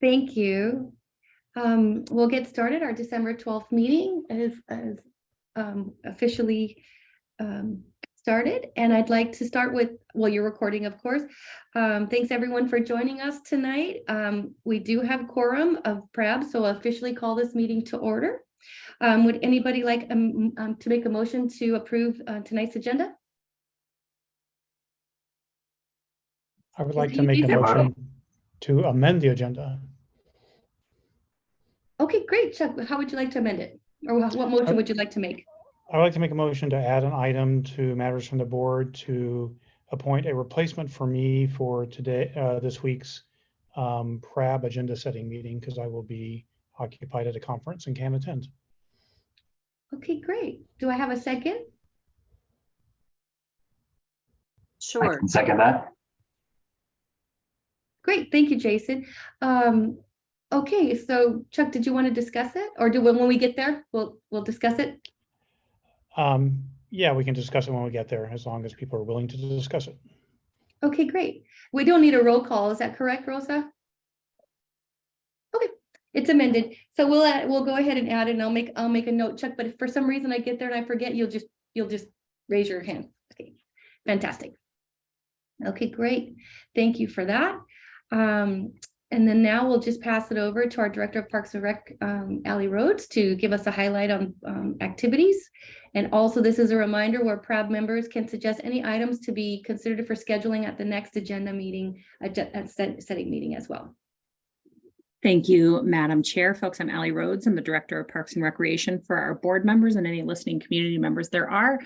Thank you. We'll get started. Our December 12th meeting is officially started, and I'd like to start with, well, your recording, of course. Thanks everyone for joining us tonight. We do have quorum of PRAB, so I'll officially call this meeting to order. Would anybody like to make a motion to approve tonight's agenda? I would like to make a motion to amend the agenda. Okay, great. Chuck, how would you like to amend it? Or what motion would you like to make? I would like to make a motion to add an item to matters from the board to appoint a replacement for me for today, this week's PRAB agenda setting meeting, because I will be occupied at a conference and can't attend. Okay, great. Do I have a second? Sure. I can second that. Great, thank you, Jason. Okay, so Chuck, did you want to discuss it, or when we get there, we'll discuss it? Yeah, we can discuss it when we get there, as long as people are willing to discuss it. Okay, great. We don't need a roll call. Is that correct, Rosa? Okay, it's amended. So we'll go ahead and add it, and I'll make a note, Chuck. But if for some reason I get there and I forget, you'll just raise your hand. Okay, fantastic. Okay, great. Thank you for that. And then now we'll just pass it over to our Director of Parks and Rec, Allie Rhodes, to give us a highlight on activities. And also, this is a reminder where PRAB members can suggest any items to be considered for scheduling at the next agenda meeting, setting meeting as well. Thank you, Madam Chair. Folks, I'm Allie Rhodes. I'm the Director of Parks and Recreation. For our board members and any listening community members, there are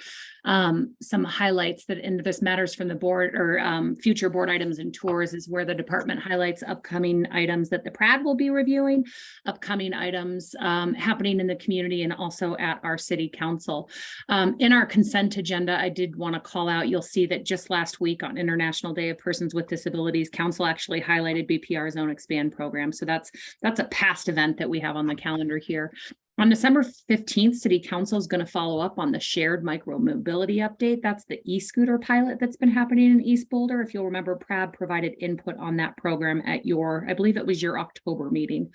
some highlights that in this matters from the board, or future board items and tours, is where the department highlights upcoming items that the PRAD will be reviewing, upcoming items happening in the community, and also at our city council. In our consent agenda, I did want to call out, you'll see that just last week on International Day of Persons with Disabilities, Council actually highlighted BPR's own Expand program. So that's a past event that we have on the calendar here. On December 15th, City Council is going to follow up on the shared micro-mobility update. That's the e-scooter pilot that's been happening in East Boulder. If you'll remember, PRAB provided input on that program at your, I believe it was your October meeting.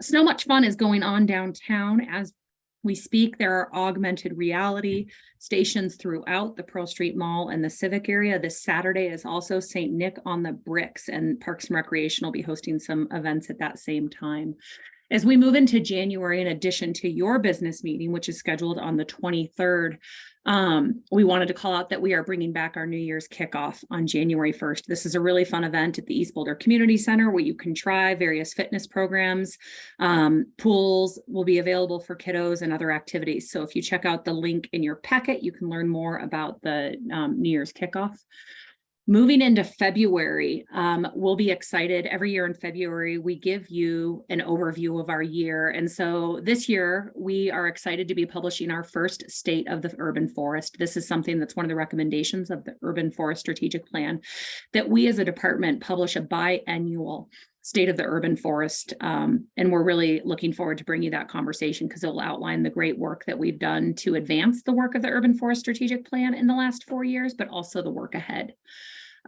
So much fun is going on downtown as we speak. There are augmented reality stations throughout the Pearl Street Mall and the Civic area. This Saturday is also St. Nick on the Bricks, and Parks and Recreation will be hosting some events at that same time. As we move into January, in addition to your business meeting, which is scheduled on the 23rd, we wanted to call out that we are bringing back our New Year's kickoff on January 1st. This is a really fun event at the East Boulder Community Center where you can try various fitness programs. Pools will be available for kiddos and other activities. So if you check out the link in your packet, you can learn more about the New Year's kickoff. Moving into February, we'll be excited. Every year in February, we give you an overview of our year. And so this year, we are excited to be publishing our first State of the Urban Forest. This is something that's one of the recommendations of the Urban Forest Strategic Plan, that we as a department publish a biannual State of the Urban Forest. And we're really looking forward to bringing you that conversation, because it will outline the great work that we've done to advance the work of the Urban Forest Strategic Plan in the last 4 years, but also the work ahead.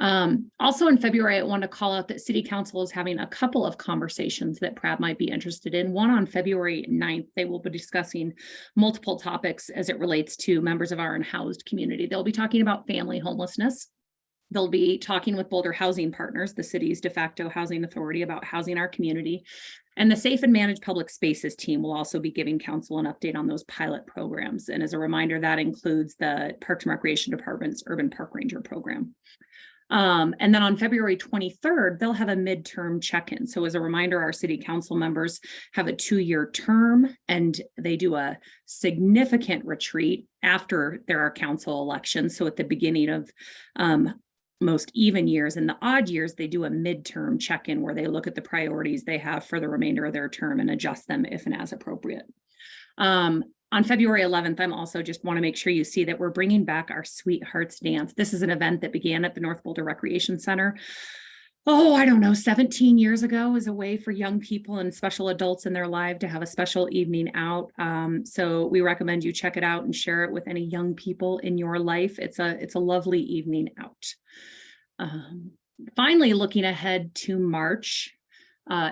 Also in February, I want to call out that City Council is having a couple of conversations that PRAB might be interested in. One on February 9th, they will be discussing multiple topics as it relates to members of our unhoused community. They'll be talking about family homelessness. They'll be talking with Boulder Housing Partners, the city's de facto housing authority, about housing our community. And the Safe and Managed Public Spaces team will also be giving council an update on those pilot programs. And as a reminder, that includes the Parks and Recreation Department's Urban Park Ranger program. And then on February 23rd, they'll have a midterm check-in. So as a reminder, our city council members have a 2-year term, and they do a significant retreat after there are council elections. So at the beginning of most even years, and the odd years, they do a midterm check-in where they look at the priorities they have for the remainder of their term and adjust them if and as appropriate. On February 11th, I'm also just want to make sure you see that we're bringing back our Sweethearts Dance. This is an event that began at the North Boulder Recreation Center. Oh, I don't know, 17 years ago, as a way for young people and special adults in their life to have a special evening out. So we recommend you check it out and share it with any young people in your life. It's a lovely evening out. Finally, looking ahead to March,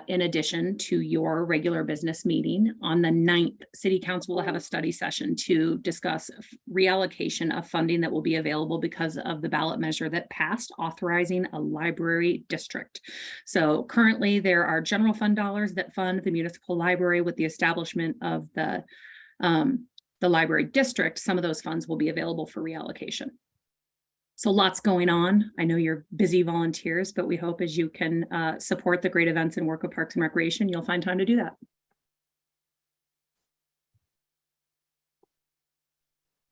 in addition to your regular business meeting, on the 9th, City Council will have a study session to discuss reallocation of funding that will be available because of the ballot measure that passed authorizing a library district. So currently there are general fund dollars that fund the municipal library. With the establishment of the library district, some of those funds will be available for reallocation. So lots going on. I know you're busy volunteers, but we hope as you can support the great events and work of Parks and Recreation, you'll find time to do that.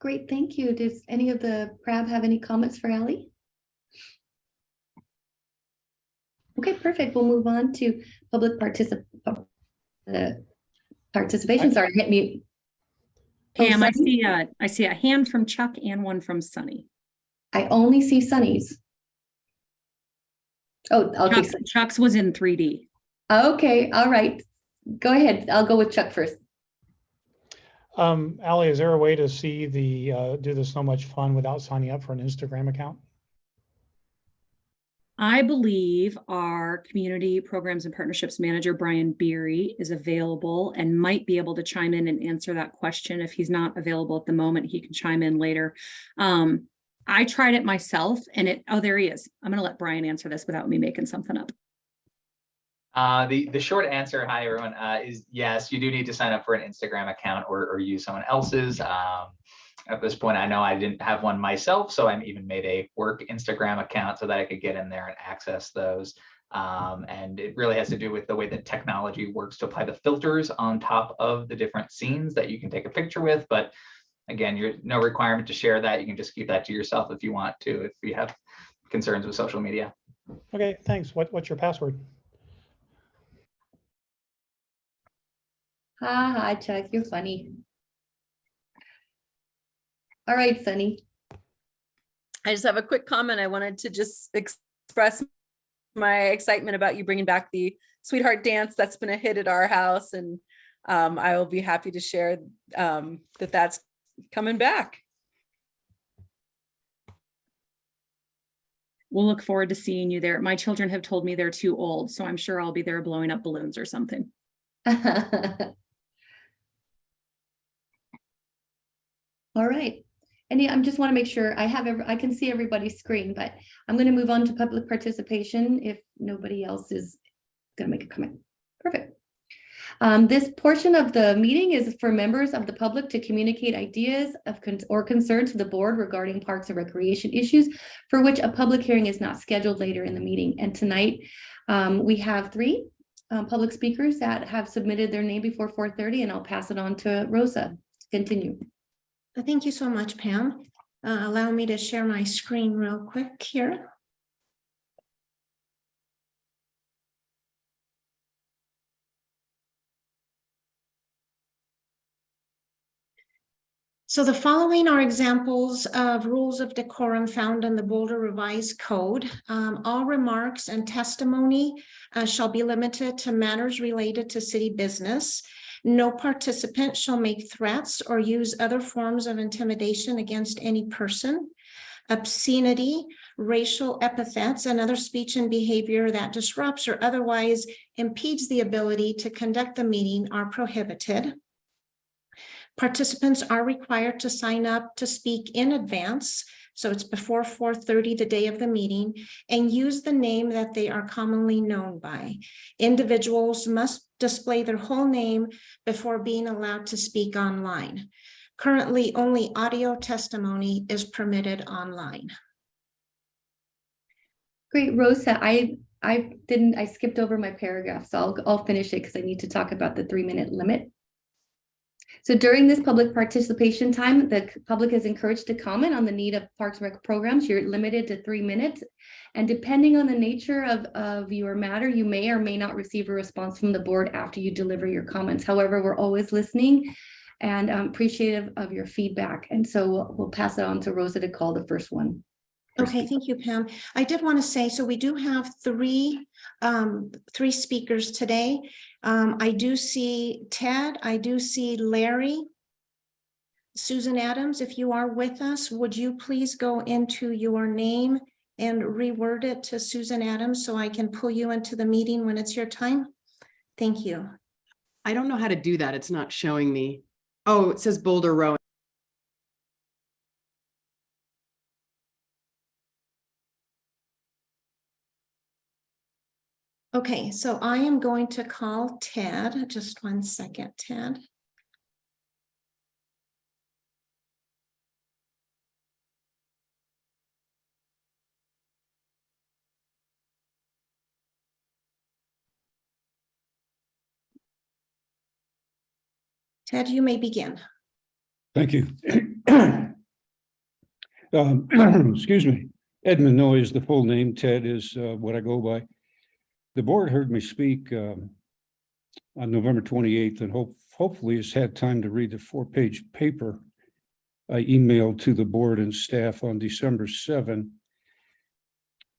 Great, thank you. Does any of the PRAB have any comments for Allie? Okay, perfect. We'll move on to public participation. Sorry, hit mute. Pam, I see a hand from Chuck and one from Sunny. I only see Sunny's. Oh, okay. Chuck's was in 3D. Okay, all right. Go ahead. I'll go with Chuck first. Allie, is there a way to see the do the So Much Fun without signing up for an Instagram account? I believe our community programs and partnerships manager, Brian Beery, is available and might be able to chime in and answer that question. If he's not available at the moment, he can chime in later. I tried it myself and oh, there he is. I'm going to let Brian answer this without me making something up. The short answer, hi everyone, is yes, you do need to sign up for an Instagram account or use someone else's. At this point, I know I didn't have one myself, so I even made a work Instagram account so that I could get in there and access those. And it really has to do with the way that technology works to apply the filters on top of the different scenes that you can take a picture with. But again, you're no requirement to share that. You can just keep that to yourself if you want to, if you have concerns with social media. Okay, thanks. What's your password? Hi, Chuck. You're funny. All right, Sunny. I just have a quick comment. I wanted to just express my excitement about you bringing back the Sweetheart Dance. That's been a hit at our house, and I will be happy to share that's coming back. We'll look forward to seeing you there. My children have told me they're too old, so I'm sure I'll be there blowing up balloons or something. All right. And I just want to make sure I can see everybody's screen, but I'm going to move on to public participation if nobody else is going to make a comment. Perfect. This portion of the meeting is for members of the public to communicate ideas or concerns to the board regarding parks and recreation issues for which a public hearing is not scheduled later in the meeting. And tonight we have 3 public speakers that have submitted their name before 4:30, and I'll pass it on to Rosa to continue. Thank you so much, Pam. Allow me to share my screen real quick here. So the following are examples of rules of decorum found in the Boulder Revised Code. All remarks and testimony shall be limited to matters related to city business. No participant shall make threats or use other forms of intimidation against any person. Obscenity, racial epithets, and other speech and behavior that disrupts or otherwise impedes the ability to conduct the meeting are prohibited. Participants are required to sign up to speak in advance, so it's before 4:30 the day of the meeting, and use the name that they are commonly known by. Individuals must display their whole name before being allowed to speak online. Currently, only audio testimony is permitted online. Great, Rosa. I skipped over my paragraph, so I'll finish it because I need to talk about the 3-minute limit. So during this public participation time, the public is encouraged to comment on the need of Parks and Rec programs. You're limited to 3 minutes. And depending on the nature of your matter, you may or may not receive a response from the board after you deliver your comments. However, we're always listening and appreciative of your feedback. And so we'll pass it on to Rosa to call the first one. Okay, thank you, Pam. I did want to say, so we do have three speakers today. I do see Ted, I do see Larry. Susan Adams, if you are with us, would you please go into your name and reword it to Susan Adams so I can pull you into the meeting when it's your time? Thank you. I don't know how to do that. It's not showing me. Oh, it says Boulder Row. Okay, so I am going to call Ted. Just one second, Ted. Ted, you may begin. Thank you. Excuse me. Edmund Noy is the full name. Ted is what I go by. The board heard me speak on November 28th and hopefully has had time to read the 4-page paper I emailed to the board and staff on December 7.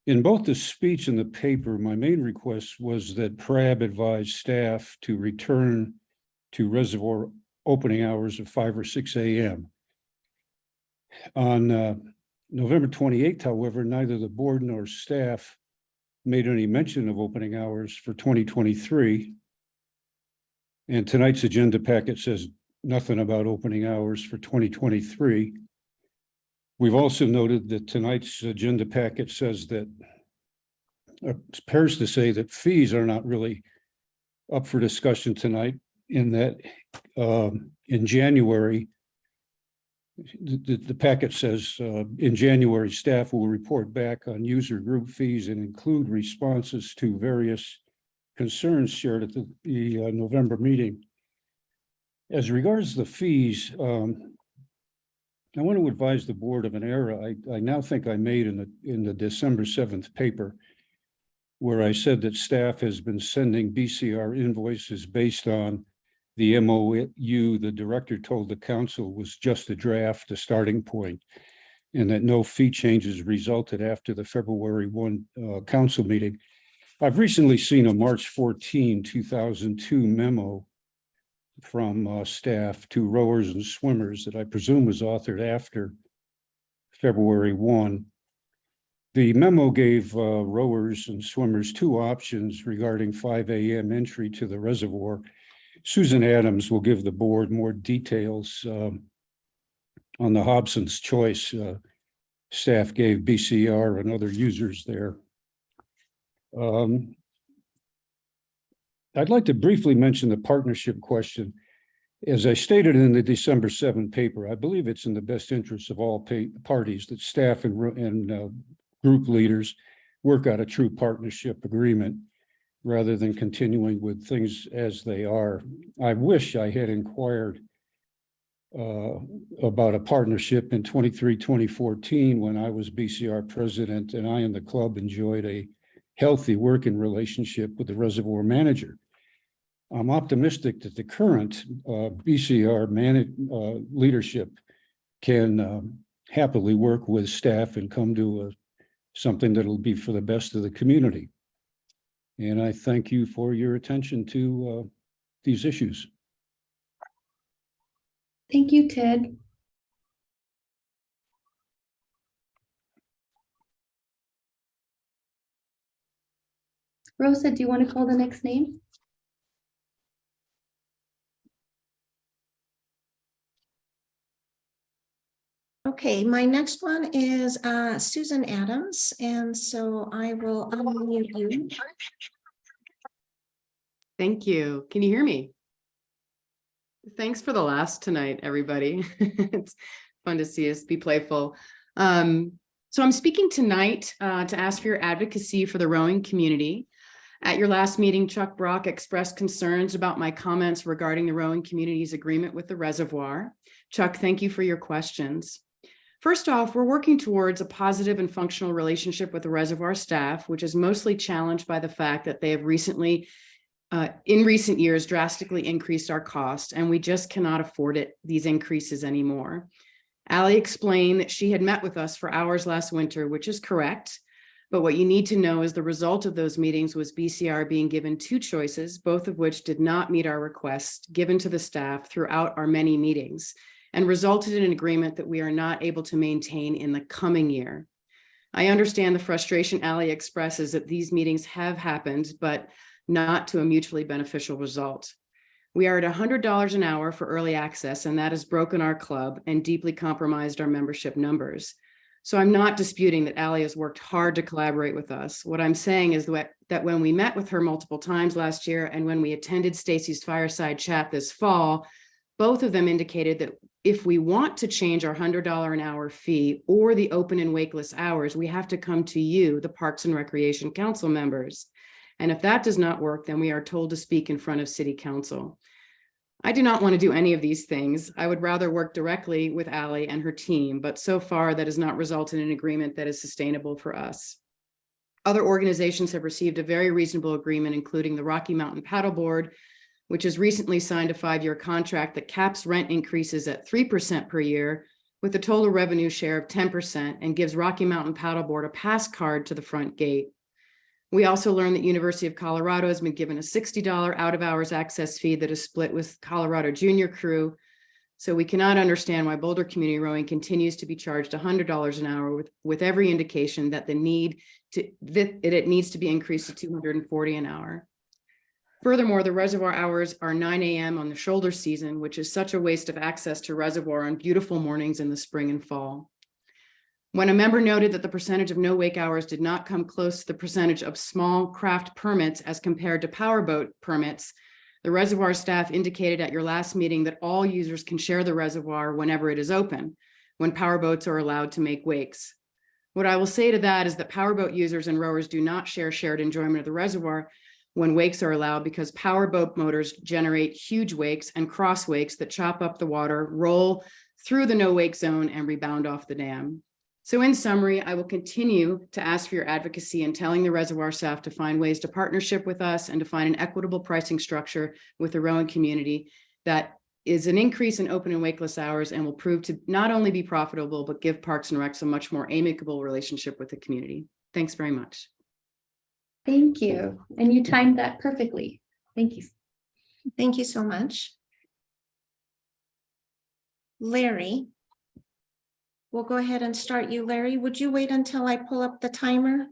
In both the speech and the paper, my main request was that PRAB advise staff to return to reservoir opening hours of 5 or 6 a.m. On November 28th, however, neither the board nor staff made any mention of opening hours for 2023. And tonight's agenda packet says nothing about opening hours for 2023. We've also noted that tonight's agenda packet says that, appears to say that fees are not really up for discussion tonight, in that in January, the packet says in January, staff will report back on user group fees and include responses to various concerns shared at the November meeting. As regards the fees, I want to advise the board of an error I now think I made in the December 7th paper, where I said that staff has been sending BCR invoices based on the MOU the director told the council was just a draft, a starting point, and that no fee changes resulted after the February 1 council meeting. I've recently seen a March 14, 2002 memo from staff to rowers and swimmers that I presume was authored after February 1. The memo gave rowers and swimmers 2 options regarding 5 a.m. entry to the reservoir. Susan Adams will give the board more details on the Hobson's choice staff gave BCR and other users there. I'd like to briefly mention the partnership question. As I stated in the December 7 paper, I believe it's in the best interest of all parties that staff and group leaders work out a true partnership agreement rather than continuing with things as they are. I wish I had inquired about a partnership in 2014 when I was BCR president and I and the club enjoyed a healthy working relationship with the reservoir manager. I'm optimistic that the current BCR leadership can happily work with staff and come to something that'll be for the best of the community. And I thank you for your attention to these issues. Thank you, Ted. Rosa, do you want to call the next name? Okay, my next one is Susan Adams, and so I will unmute you. Thank you. Can you hear me? Thanks for the laughs tonight, everybody. It's fun to see us be playful. So I'm speaking tonight to ask for your advocacy for the rowing community. At your last meeting, Chuck Brock expressed concerns about my comments regarding the rowing community's agreement with the reservoir. Chuck, thank you for your questions. First off, we're working towards a positive and functional relationship with the reservoir staff, which is mostly challenged by the fact that they have in recent years, drastically increased our cost, and we just cannot afford these increases anymore. Allie explained that she had met with us for hours last winter, which is correct. But what you need to know is the result of those meetings was BCR being given 2 choices, both of which did not meet our request given to the staff throughout our many meetings, and resulted in an agreement that we are not able to maintain in the coming year. I understand the frustration Ally expresses that these meetings have happened, but not to a mutually beneficial result. We are at $100 an hour for early access, and that has broken our club and deeply compromised our membership numbers. So I'm not disputing that Ally has worked hard to collaborate with us. What I'm saying is that when we met with her multiple times last year and when we attended Stacy's fireside chat this fall, both of them indicated that if we want to change our $100 an hour fee or the open and wakeless hours, we have to come to you, the Parks and Recreation Council members. And if that does not work, then we are told to speak in front of City Council. I do not want to do any of these things. I would rather work directly with Ally and her team, but so far that has not resulted in an agreement that is sustainable for us. Other organizations have received a very reasonable agreement, including the Rocky Mountain Paddle Board, which has recently signed a 5-year contract that caps rent increases at 3% per year with a total revenue share of 10% and gives Rocky Mountain Paddle Board a pass card to the front gate. We also learned that University of Colorado has been given a $60 out-of-hours access fee that is split with Colorado Junior Crew. So we cannot understand why Boulder Community Rowing continues to be charged $100 an hour with every indication that it needs to be increased to $240 an hour. Furthermore, the reservoir hours are 9 a.m. on the shoulder season, which is such a waste of access to reservoir on beautiful mornings in the spring and fall. When a member noted that the percentage of no wake hours did not come close to the percentage of small craft permits as compared to powerboat permits, the reservoir staff indicated at your last meeting that all users can share the reservoir whenever it is open, when powerboats are allowed to make wakes. What I will say to that is that powerboat users and rowers do not share shared enjoyment of the reservoir when wakes are allowed, because powerboat motors generate huge wakes and cross wakes that chop up the water, roll through the no wake zone, and rebound off the dam. So in summary, I will continue to ask for your advocacy in telling the reservoir staff to find ways to partnership with us and to find an equitable pricing structure with the rowing community that is an increase in open and wakeless hours and will prove to not only be profitable, but give Parks and Recs a much more amicable relationship with the community. Thanks very much. Thank you. And you timed that perfectly. Thank you. Thank you so much. Larry. We'll go ahead and start you, Larry. Would you wait until I pull up the timer?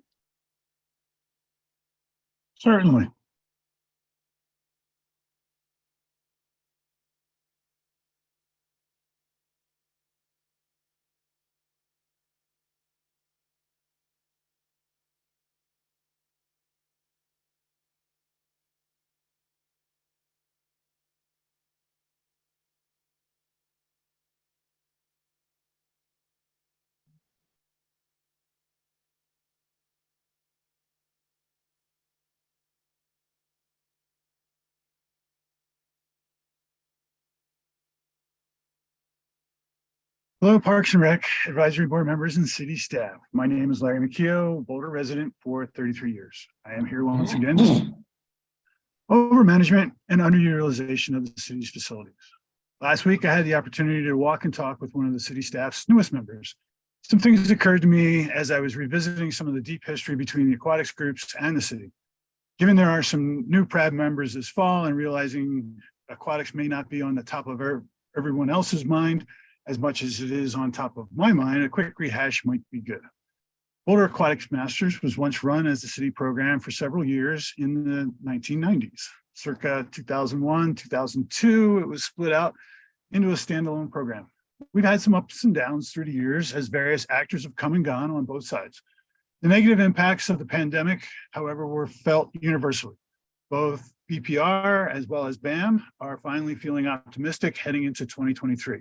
Certainly. Hello, Parks and Rec Advisory Board members and city staff. My name is Larry McKeough, Boulder resident for 33 years. I am here once again over management and underutilization of the city's facilities. Last week, I had the opportunity to walk and talk with one of the city staff's newest members. Some things occurred to me as I was revisiting some of the deep history between the aquatics groups and the city. Given there are some new PRAB members this fall and realizing aquatics may not be on the top of everyone else's mind as much as it is on top of my mind, a quick rehash might be good. Boulder Aquatics Masters was once run as a city program for several years in the 1990s. Circa 2001, 2002, it was split out into a standalone program. We've had some ups and downs through the years as various actors have come and gone on both sides. The negative impacts of the pandemic, however, were felt universally. Both BPR as well as BAM are finally feeling optimistic heading into 2023.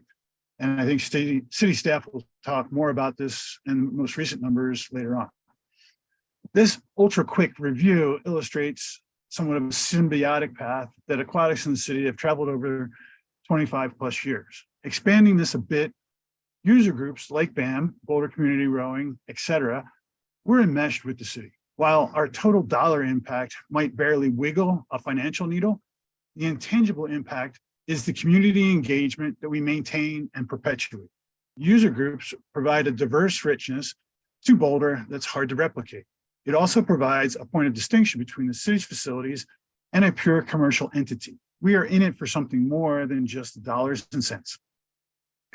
And I think city staff will talk more about this and most recent numbers later on. This ultra quick review illustrates somewhat of a symbiotic path that aquatics in the city have traveled over 25 plus years. Expanding this a bit, user groups like BAM, Boulder Community Rowing, etc., we're enmeshed with the city. While our total dollar impact might barely wiggle a financial needle, the intangible impact is the community engagement that we maintain and perpetuate. User groups provide a diverse richness to Boulder that's hard to replicate. It also provides a point of distinction between the city's facilities and a pure commercial entity. We are in it for something more than just dollars and cents.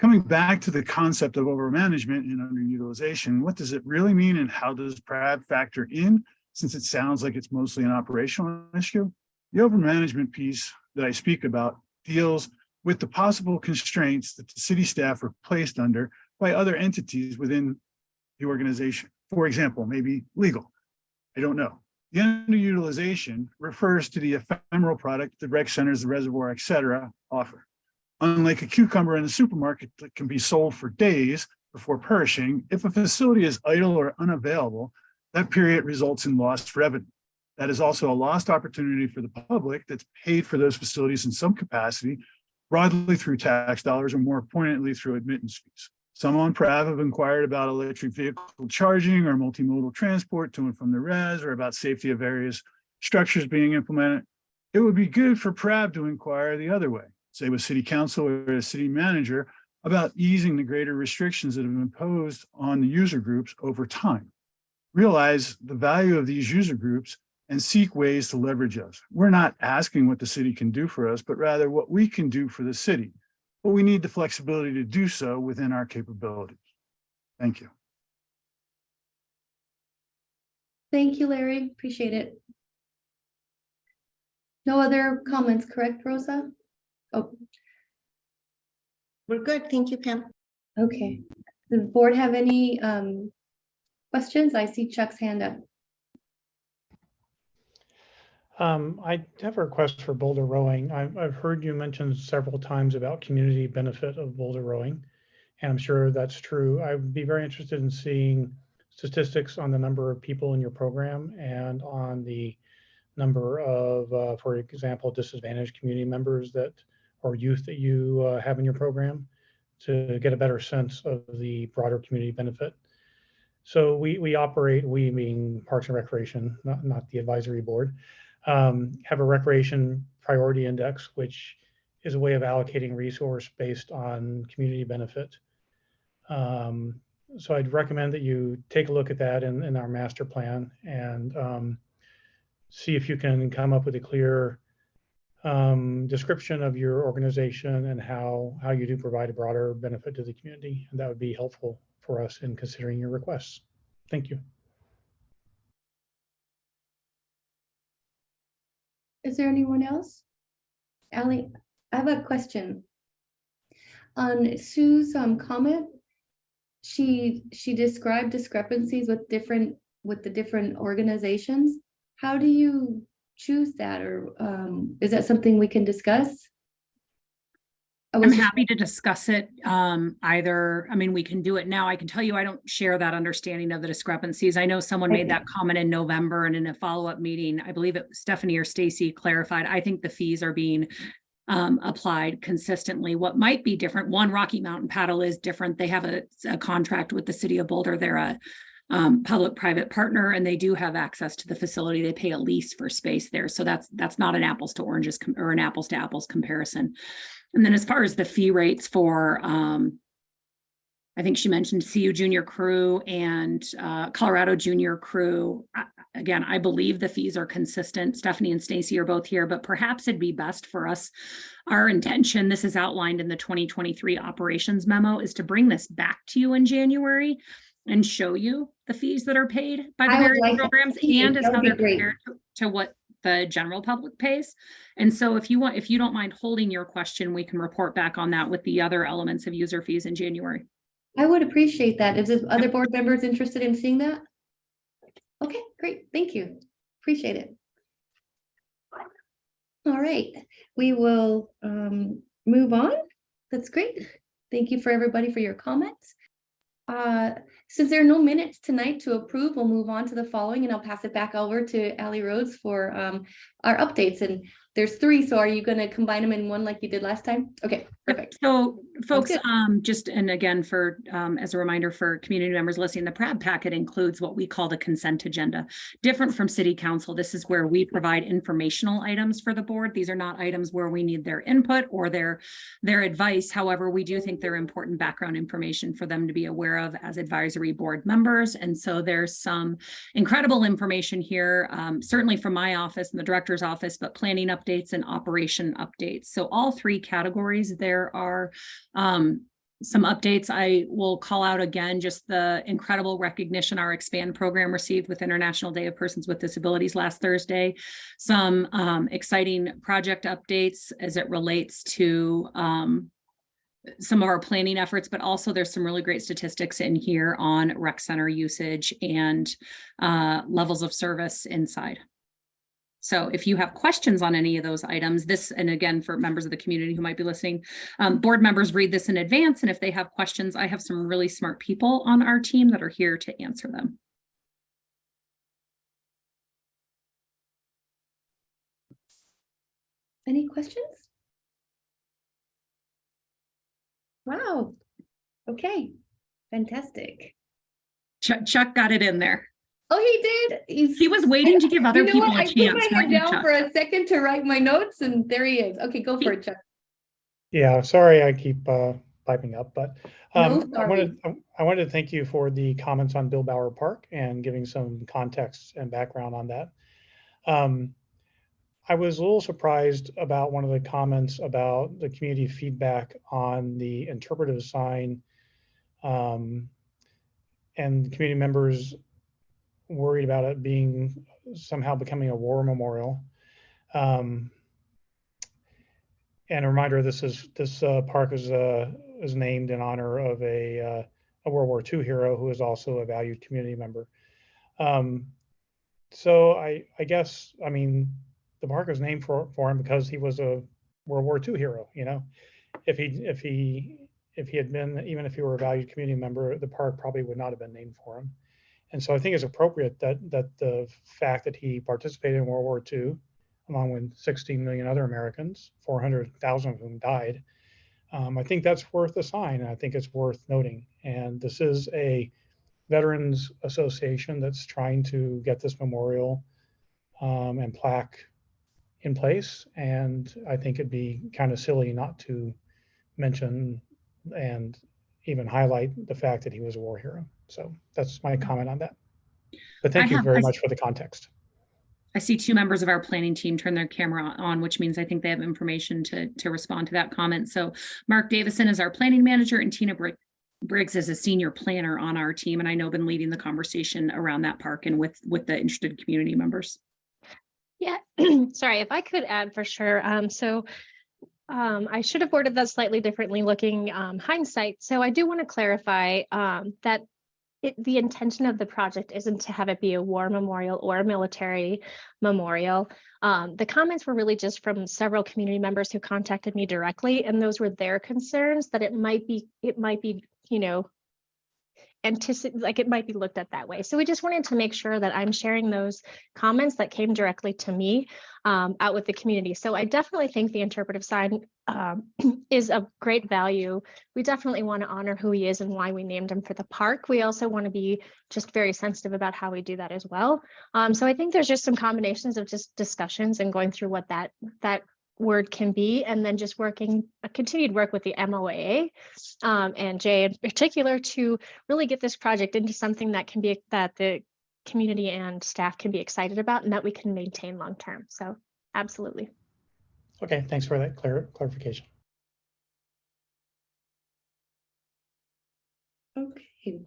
Coming back to the concept of overmanagement and underutilization, what does it really mean and how does PRAB factor in, since it sounds like it's mostly an operational issue? The overmanagement piece that I speak about deals with the possible constraints that the city staff are placed under by other entities within the organization. For example, maybe legal. I don't know. The underutilization refers to the ephemeral product the rec centers, the reservoir, et cetera, offer. Unlike a cucumber in the supermarket that can be sold for days before perishing, if a facility is idle or unavailable, that period results in lost revenue. That is also a lost opportunity for the public that's paid for those facilities in some capacity, broadly through tax dollars or more poignantly through admittance fees. Some on PRAB have inquired about electric vehicle charging or multimodal transport to and from the res, or about safety of various structures being implemented. It would be good for PRAB to inquire the other way, say with city council or a city manager, about easing the greater restrictions that have been imposed on the user groups over time. Realize the value of these user groups and seek ways to leverage us. We're not asking what the city can do for us, but rather what we can do for the city. But we need the flexibility to do so within our capabilities. Thank you. Thank you, Larry. Appreciate it. No other comments, correct, Rosa? Oh, We're good. Thank you, Pam. okay. Does the board have any questions? I see Chuck's hand up. I have a request for boulder rowing. I've heard you mention several times about community benefit of boulder rowing, and I'm sure that's true. I would be very interested in seeing statistics on the number of people in your program and on the number of, for example, disadvantaged community members that or youth that you have in your program to get a better sense of the broader community benefit. So we operate, we mean Parks and Recreation, not the advisory board, have a recreation priority index, which is a way of allocating resource based on community benefit. So I'd recommend that you take a look at that in our master plan and see if you can come up with a clear description of your organization and how you do provide a broader benefit to the community. And that would be helpful for us in considering your requests. Thank you. Is there anyone else? Allie, I have a question. On Sue's comment, she described discrepancies with the different organizations. How do you choose that, or is that something we can discuss? I'm happy to discuss it either. I mean, we can do it now. I can tell you I don't share that understanding of the discrepancies. I know someone made that comment in November, and in a follow-up meeting, I believe it was Stephanie or Stacy clarified, I think the fees are being applied consistently. What might be different, one, Rocky Mountain Paddle is different. They have a contract with the city of Boulder. They're a public-private partner, and they do have access to the facility. They pay a lease for space there. So that's not an apples to oranges or an apples to apples comparison. And then as far as the fee rates for, I think she mentioned CU Junior Crew and Colorado Junior Crew. Again, I believe the fees are consistent. Stephanie and Stacy are both here, but perhaps it'd be best for us. Our intention, this is outlined in the 2023 operations memo, is to bring this back to you in January and show you the fees that are paid by the various programs and as how they're compared to what the general public pays. And so if you don't mind holding your question, we can report back on that with the other elements of user fees in January. I would appreciate that. Is there other board members interested in seeing that? Okay, great. Thank you. Appreciate it. All right, we will move on. That's great. Thank you for everybody for your comments. Since there are no minutes tonight to approve, we'll move on to the following, and I'll pass it back over to Allie Rhodes for our updates. And there's 3, so are you going to combine them in one like you did last time? Okay, perfect. So folks, just, and again, for as a reminder for community members listening, the PRAB packet includes what we call the consent agenda. Different from city council, this is where we provide informational items for the board. These are not items where we need their input or their advice. However, we do think they're important background information for them to be aware of as advisory board members. And so there's some incredible information here, certainly from my office and the director's office, but planning updates and operation updates. So all 3 categories there are some updates. I will call out again just the incredible recognition our Expand program received with International Day of Persons with Disabilities last Thursday. Some exciting project updates as it relates to some of our planning efforts, but also there's some really great statistics in here on rec center usage and levels of service inside. So if you have questions on any of those items, this, and again, for members of the community who might be listening, board members read this in advance. And if they have questions, I have some really smart people on our team that are here to answer them. Any questions? Wow. Okay, fantastic. Chuck got it in there. Oh, he did. He was waiting to give other You know people what? a I put chance. my weren't head you, down Chuck? for a second to write my notes, and there he is. Okay, go for it, Chuck. Yeah, sorry, I keep piping up, but No, I sorry. wanted to thank you for the comments on Bill Bauer Park and giving some context and background on that. I was a little surprised about one of the comments about the community feedback on the interpretive sign, and community members worried about it being somehow becoming a war memorial. And a reminder, this park is named in honor of a World War II hero who is also a valued community member. So I guess, I mean, the park is named for him because he was a World War II hero. You know, if he had been, even if he were a valued community member, the park probably would not have been named for him. And so I think it's appropriate that the fact that he participated in World War II, along with 16 million other Americans, 400,000 of whom died, I think that's worth a sign. And I think it's worth noting. And this is a Veterans Association that's trying to get this memorial and plaque in place. And I think it'd be kind of silly not to mention and even highlight the fact that he was a war hero. So that's my comment on that. But thank you very much for the context. I see two members of our planning team turn their camera on, which means I think they have information to respond to that comment. So Mark Davison is our planning manager and Tina Briggs is a senior planner on our team. And I know been leading the conversation around that park and with the interested community members. Yeah, sorry, if I could add for sure. I should have worded that slightly differently looking hindsight. So I do want to clarify that the intention of the project isn't to have it be a war memorial or a military memorial. The comments were really just from several community members who contacted me directly, and those were their concerns that it might be, you know, it might be looked at that way. So we just wanted to make sure that I'm sharing those comments that came directly to me out with the community. So I definitely think the interpretive sign is of great value. We definitely want to honor who he is and why we named him for the park. We also want to be just very sensitive about how we do that as well. So I think there's just some combinations of just discussions and going through what that word can be, and then just continued work with the MOAA and Jay in particular to really get this project into something that the community and staff can be excited about and that we can maintain long term. So absolutely. Okay, thanks for that clarification. Okay.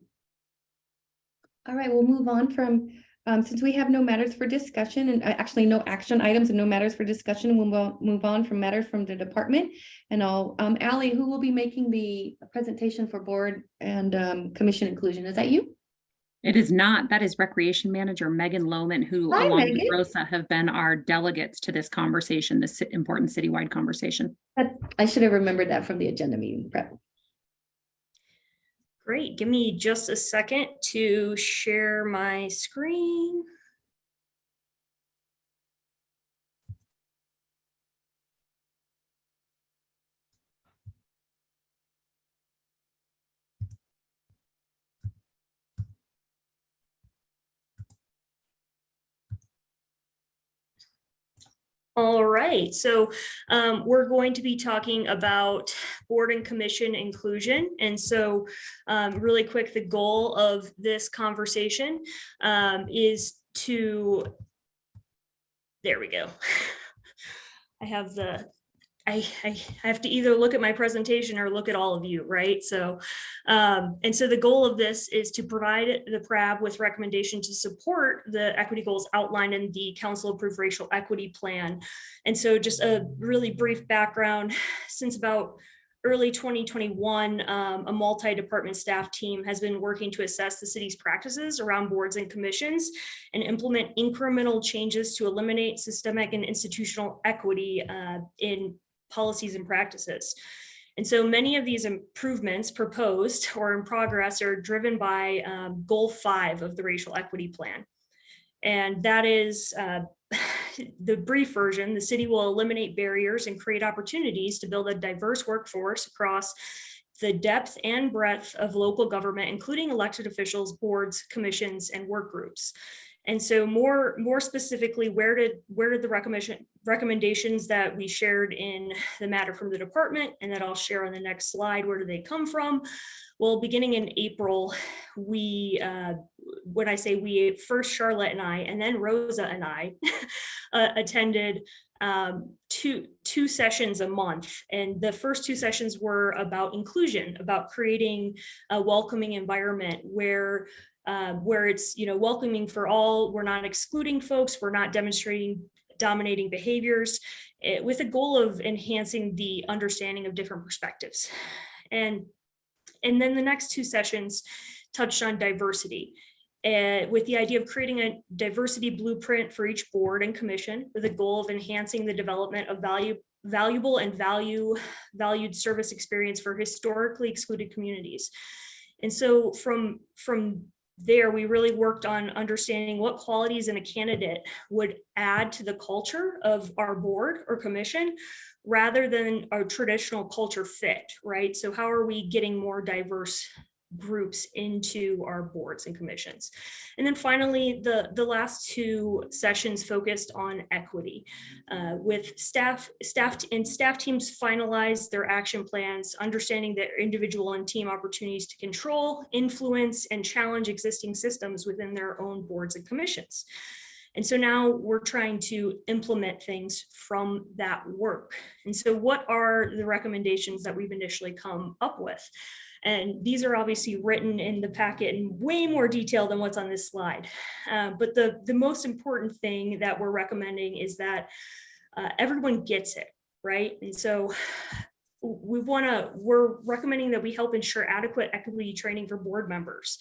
All right, we'll move on from, since we have no matters for discussion and actually no action items and no matters for discussion, we'll move on from matters from the department. And I'll, Allie, who will be making the presentation for board and commission inclusion? Is that you? It is not. That is Recreation Manager Megan Lohman, who Hi, along Megan. with Rosa have been our delegates to this conversation, this important citywide conversation. I should have remembered that from the agenda meeting prep. Great. Give me just a second to share my screen. All right, so we're going to be talking about board and commission inclusion. And so really quick, the goal of this conversation is to, there we go. I have the I have to either look at my presentation or look at all of you, right? So, and so the goal of this is to provide the PRAB with recommendation to support the equity goals outlined in the council approved racial equity plan. And so just a really brief background, since about early 2021, a multi-department staff team has been working to assess the city's practices around boards and commissions and implement incremental changes to eliminate systemic and institutional equity in policies and practices. And so many of these improvements proposed or in progress are driven by Goal 5 of the Racial Equity Plan. And that is the brief version. The city will eliminate barriers and create opportunities to build a diverse workforce across the depth and breadth of local government, including elected officials, boards, commissions, and work groups. And so more specifically, where did the recommendations that we shared in the matter from the department and that I'll share on the next slide, where do they come from? Well, beginning in April, we, when I say we, first Charlotte and I, and then Rosa and I attended two sessions a month. And the first 2 sessions were about inclusion, about creating a welcoming environment where it's, you know, welcoming for all. We're not excluding folks. We're not demonstrating dominating behaviors, with a goal of enhancing the understanding of different perspectives. And then the next 2 sessions touched on diversity, with the idea of creating a diversity blueprint for each board and commission, with a goal of enhancing the development of valuable and valued service experience for historically excluded communities. And so from there, we really worked on understanding what qualities in a candidate would add to the culture of our board or commission, rather than a traditional culture fit, right? So how are we getting more diverse groups into our boards and commissions? And then finally, the last 2 sessions focused on equity, with staff teams finalize their action plans, understanding their individual and team opportunities to control, influence, and challenge existing systems within their own boards and commissions. And so now we're trying to implement things from that work. And so what are the recommendations that we've initially come up with? And these are obviously written in the packet in way more detail than what's on this slide. But the most important thing that we're recommending is that everyone gets it, right? And so we're recommending that we help ensure adequate equity training for board members.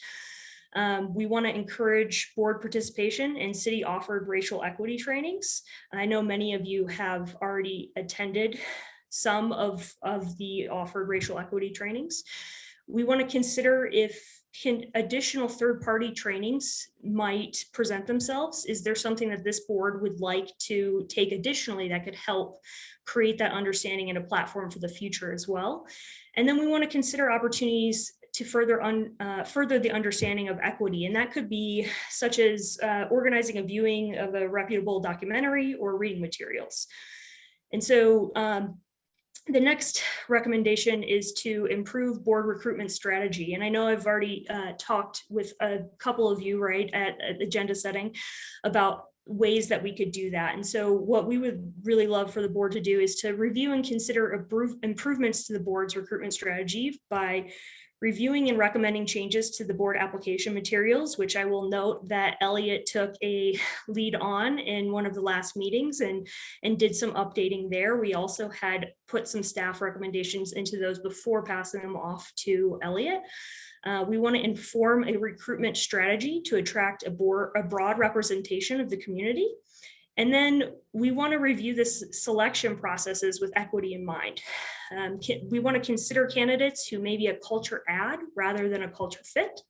We want to encourage board participation in city offered racial equity trainings. I know many of you have already attended some of the offered racial equity trainings. We want to consider if additional third-party trainings might present themselves. Is there something that this board would like to take additionally that could help create that understanding and a platform for the future as well? And then we want to consider opportunities to further the understanding of equity. And that could be such as organizing a viewing of a reputable documentary or reading materials. And so the next recommendation is to improve board recruitment strategy. And I know I've already talked with a couple of you, right, at agenda setting about ways that we could do that. And so what we would really love for the board to do is to review and consider improvements to the board's recruitment strategy by reviewing and recommending changes to the board application materials, which I will note that Elliot took a lead on in one of the last meetings and did some updating there. We also had put some staff recommendations into those before passing them off to Elliot. We want to inform a recruitment strategy to attract a broad representation of the community. And then we want to review the selection processes with equity in mind. We want to consider candidates who may be a culture add rather than a culture fit.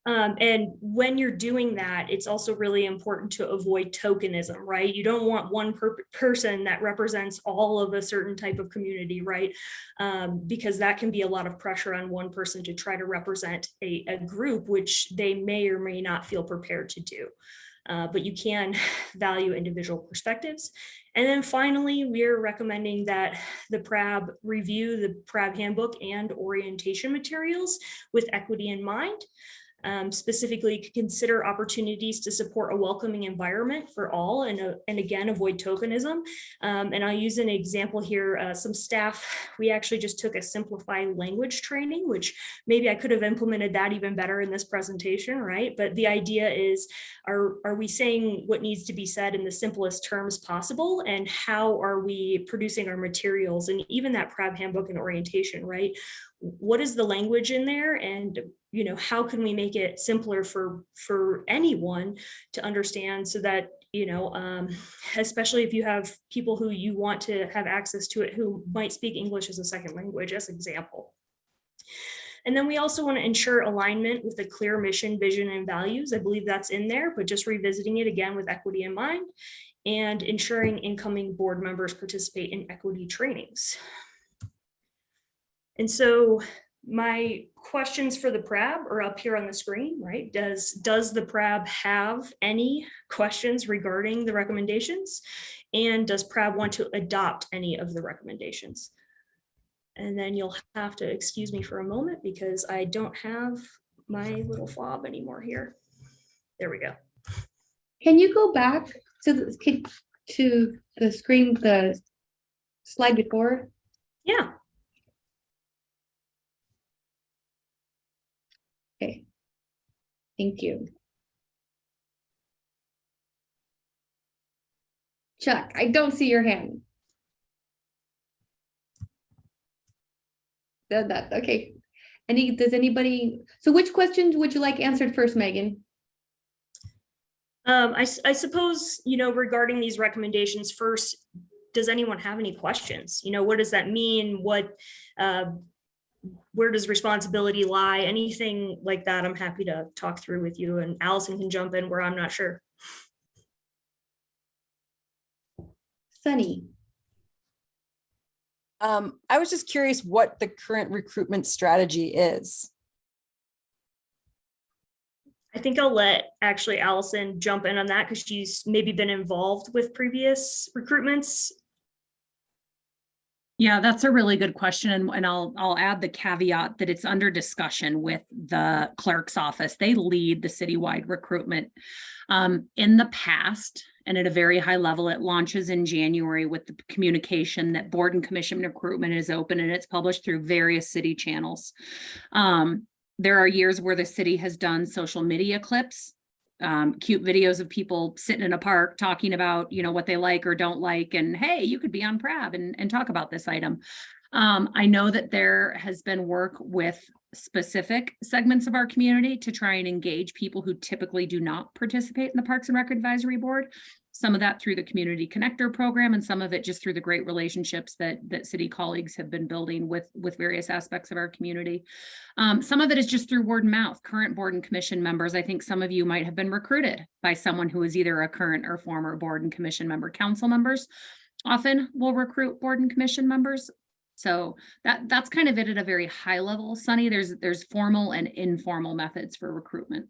And when you're doing that, it's also really important to avoid tokenism, right? You don't want one person that represents all of a certain type of community, right? Because that can be a lot of pressure on one person to try to represent a group, which they may or may not feel prepared to do. But you can value individual perspectives. And then finally, we are recommending that the PRAB review the PRAB handbook and orientation materials with equity in mind. specifically consider opportunities to support a welcoming environment for all and again, avoid tokenism. And I'll use an example here. Some staff, we actually just took a simplified language training, which maybe I could have implemented that even better in this presentation, right? But the idea is, are we saying what needs to be said in the simplest terms possible? And how are we producing our materials? And even that PRAB handbook and orientation, right? What is the language in there? And how can we make it simpler for anyone to understand, so that, especially if you have people who you want to have access to it who might speak English as a second language, as an example. And then we also want to ensure alignment with a clear mission, vision, and values. I believe that's in there, but just revisiting it again with equity in mind, and ensuring incoming board members participate in equity trainings. And so my questions for the PRAB are up here on the screen, right? Does the PRAB have any questions regarding the recommendations? And does PRAB want to adopt any of the recommendations? And then you'll have to excuse me for a moment because I don't have my little fob anymore here. There we go. Can you go back to the screen, the slide before? Yeah. Okay. Thank you. Chuck, I don't see your hand. That okay. Does anybody, so which questions would you like answered first, Megan? I suppose, regarding these recommendations first, does anyone have any questions? What does that mean? Where does responsibility lie? Anything like that, I'm happy to talk through with you, and Allison can jump in where I'm not sure. Sunny. I was just curious what the current recruitment strategy is. I think I'll let actually Allison jump in on that because she's maybe been involved with previous recruitments. Yeah, that's a really good question. And I'll add the caveat that it's under discussion with the clerk's office. They lead the citywide recruitment. In the past, and at a very high level, it launches in January with the communication that board and commission recruitment is open, and it's published through various city channels. There are years where the city has done social media clips, cute videos of people sitting in a park talking about, what they like or don't like, and hey, you could be on PRAB and talk about this item. I know that there has been work with specific segments of our community to try and engage people who typically do not participate in the Parks and Rec Advisory Board. Some of that through the Community Connector program, and some of it just through the great relationships that city colleagues have been building with various aspects of our community. Some of it is just through word of mouth. Current board and commission members, I think some of you might have been recruited by someone who is either a current or former board and commission member. Council members often will recruit board and commission members. So that's kind of it at a very high level, Sunny. There's formal and informal methods for recruitment.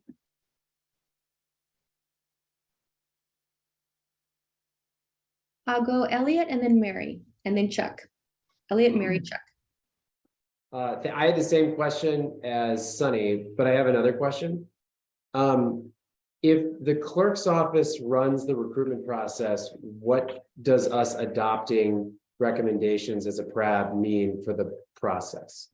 I'll go Elliot and then Mary and then Chuck. Elliot, Mary, Chuck. I had the same question as Sunny, but I have another question. If the clerk's office runs the recruitment process, what does us adopting recommendations as a PRAB mean for the process?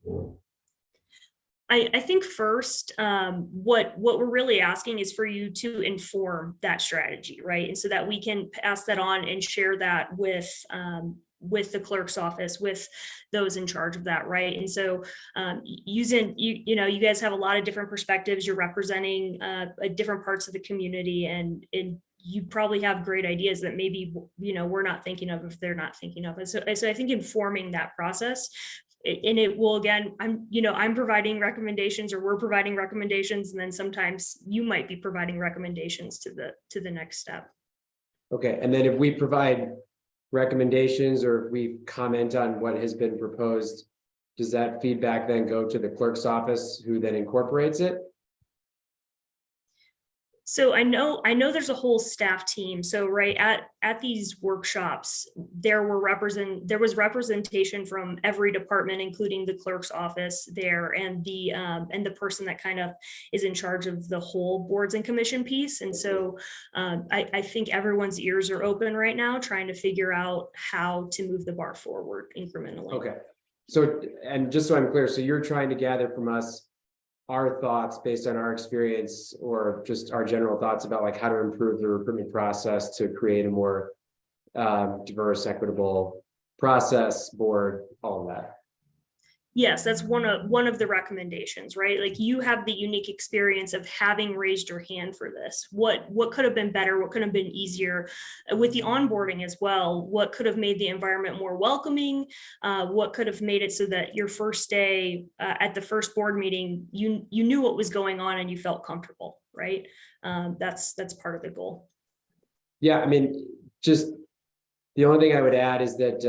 I think first, what we're really asking is for you to inform that strategy, right? And so that we can pass that on and share that with the clerk's office, with those in charge of that, right? And so you guys have a lot of different perspectives. You're representing different parts of the community, and you probably have great ideas that maybe we're not thinking of if they're not thinking of it. So I think informing that process, and it will, again, I'm providing recommendations, or we're providing recommendations, and then sometimes you might be providing recommendations to the next step. Okay, and then if we provide recommendations or if we comment on what has been proposed, does that feedback then go to the clerk's office, who then incorporates it? So I know there's a whole staff team. So right at these workshops, there was representation from every department, including the clerk's office there and the person that kind of is in charge of the whole boards and commission piece. And so I think everyone's ears are open right now, trying to figure out how to move the bar forward incrementally. Okay, so, and just so I'm clear, so you're trying to gather from us our thoughts based on our experience or just our general thoughts about like how to improve the recruitment process to create a more diverse, equitable process, board, all of that. Yes, that's one of the recommendations, right? Like you have the unique experience of having raised your hand for this. What could have been better? What could have been easier with the onboarding as well? What could have made the environment more welcoming? What could have made it so that your first day at the first board meeting, you knew what was going on and you felt comfortable, right? That's part of the goal. Yeah, I mean, just the only thing I would add is that,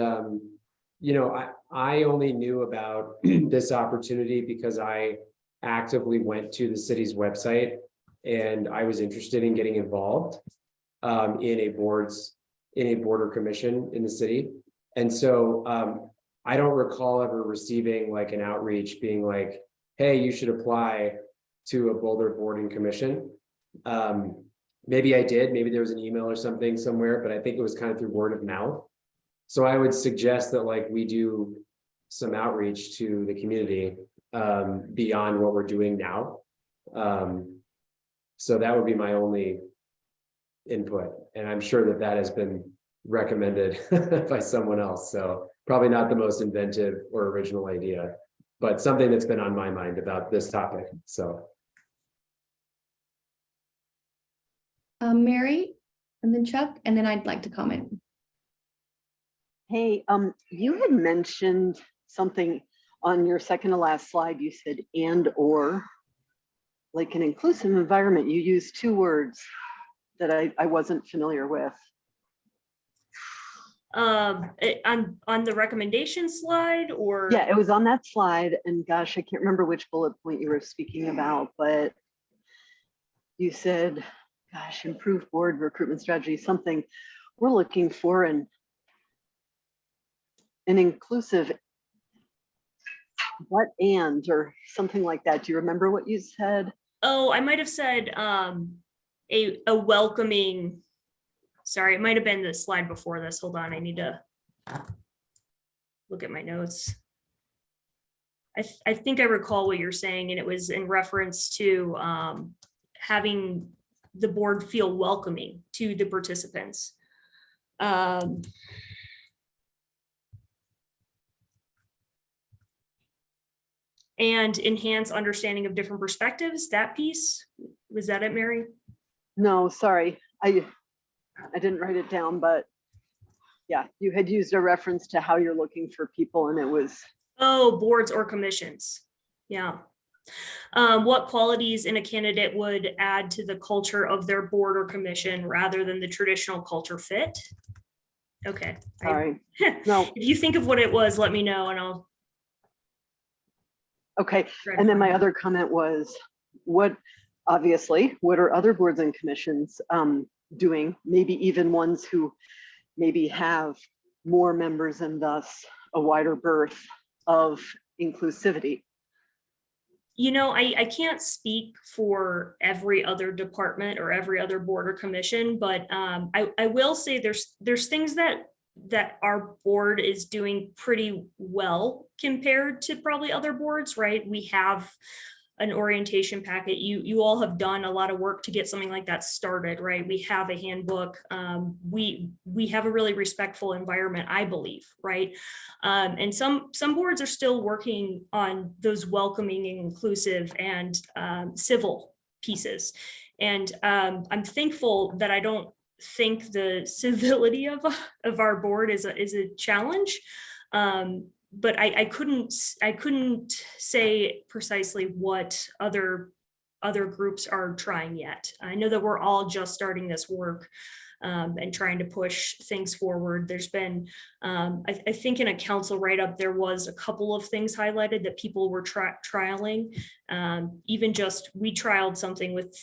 you know, I only knew about this opportunity because I actively went to the city's website and I was interested in getting involved in a board or commission in the city. And so I don't recall ever receiving like an outreach being like, hey, you should apply to a Boulder board and commission. Maybe I did, maybe there was an email or something somewhere, but I think it was kind of through word of mouth. So I would suggest that like we do some outreach to the community beyond what we're doing now. So that would be my only input. And I'm sure that that has been recommended by someone else. So probably not the most inventive or original idea, but something that's been on my mind about this topic. So. Mary, and then Chuck, and then I'd like to comment. Hey, you had mentioned something on your second to last slide. You said and or, like an inclusive environment. You used two words that I wasn't familiar with. On the recommendation slide, or Yeah, it was on that slide, and gosh, I can't remember which bullet point you were speaking about, but you said, gosh, improved board recruitment strategy, something we're looking for an inclusive what and or something like that. Do you remember what you said? Oh, I might have said a welcoming. Sorry, it might have been the slide before this. Hold on, I need to look at my notes. I think I recall what you're saying, and it was in reference to having the board feel welcoming to the participants. And enhance understanding of different perspectives, that piece, was that it, Mary? No, sorry, I didn't write it down, but yeah, you had used a reference to how you're looking for people, and it was. Oh, boards or commissions, yeah. What qualities in a candidate would add to the culture of their board or commission rather than the traditional culture fit? Okay. Sorry, no. If you think of what it was, let me know and I'll. Okay, and then my other comment was, what are other boards and commissions doing? Maybe even ones who maybe have more members and thus a wider berth of inclusivity. You know, I can't speak for every other department or every other board or commission, but I will say there's things that our board is doing pretty well compared to probably other boards, right? We have an orientation packet. You all have done a lot of work to get something like that started, right? We have a handbook. We have a really respectful environment, I believe, right? And some boards are still working on those welcoming and inclusive and civil pieces. And I'm thankful that I don't think the civility of our board is a challenge. But I couldn't say precisely what other groups are trying yet. I know that we're all just starting this work. and trying to push things forward. There's been, I think in a council write-up, there was a couple of things highlighted that people were trialing. Even just, we trialed something with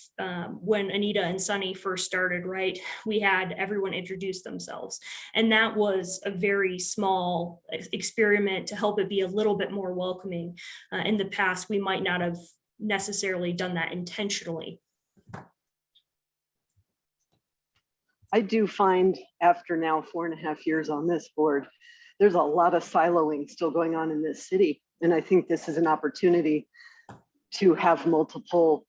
when Anita and Sunny first started, right? We had everyone introduce themselves. And that was a very small experiment to help it be a little bit more welcoming. In the past, we might not have necessarily done that intentionally. I do find after now 4.5 years on this board, there's a lot of siloing still going on in this city. And I think this is an opportunity to have multiple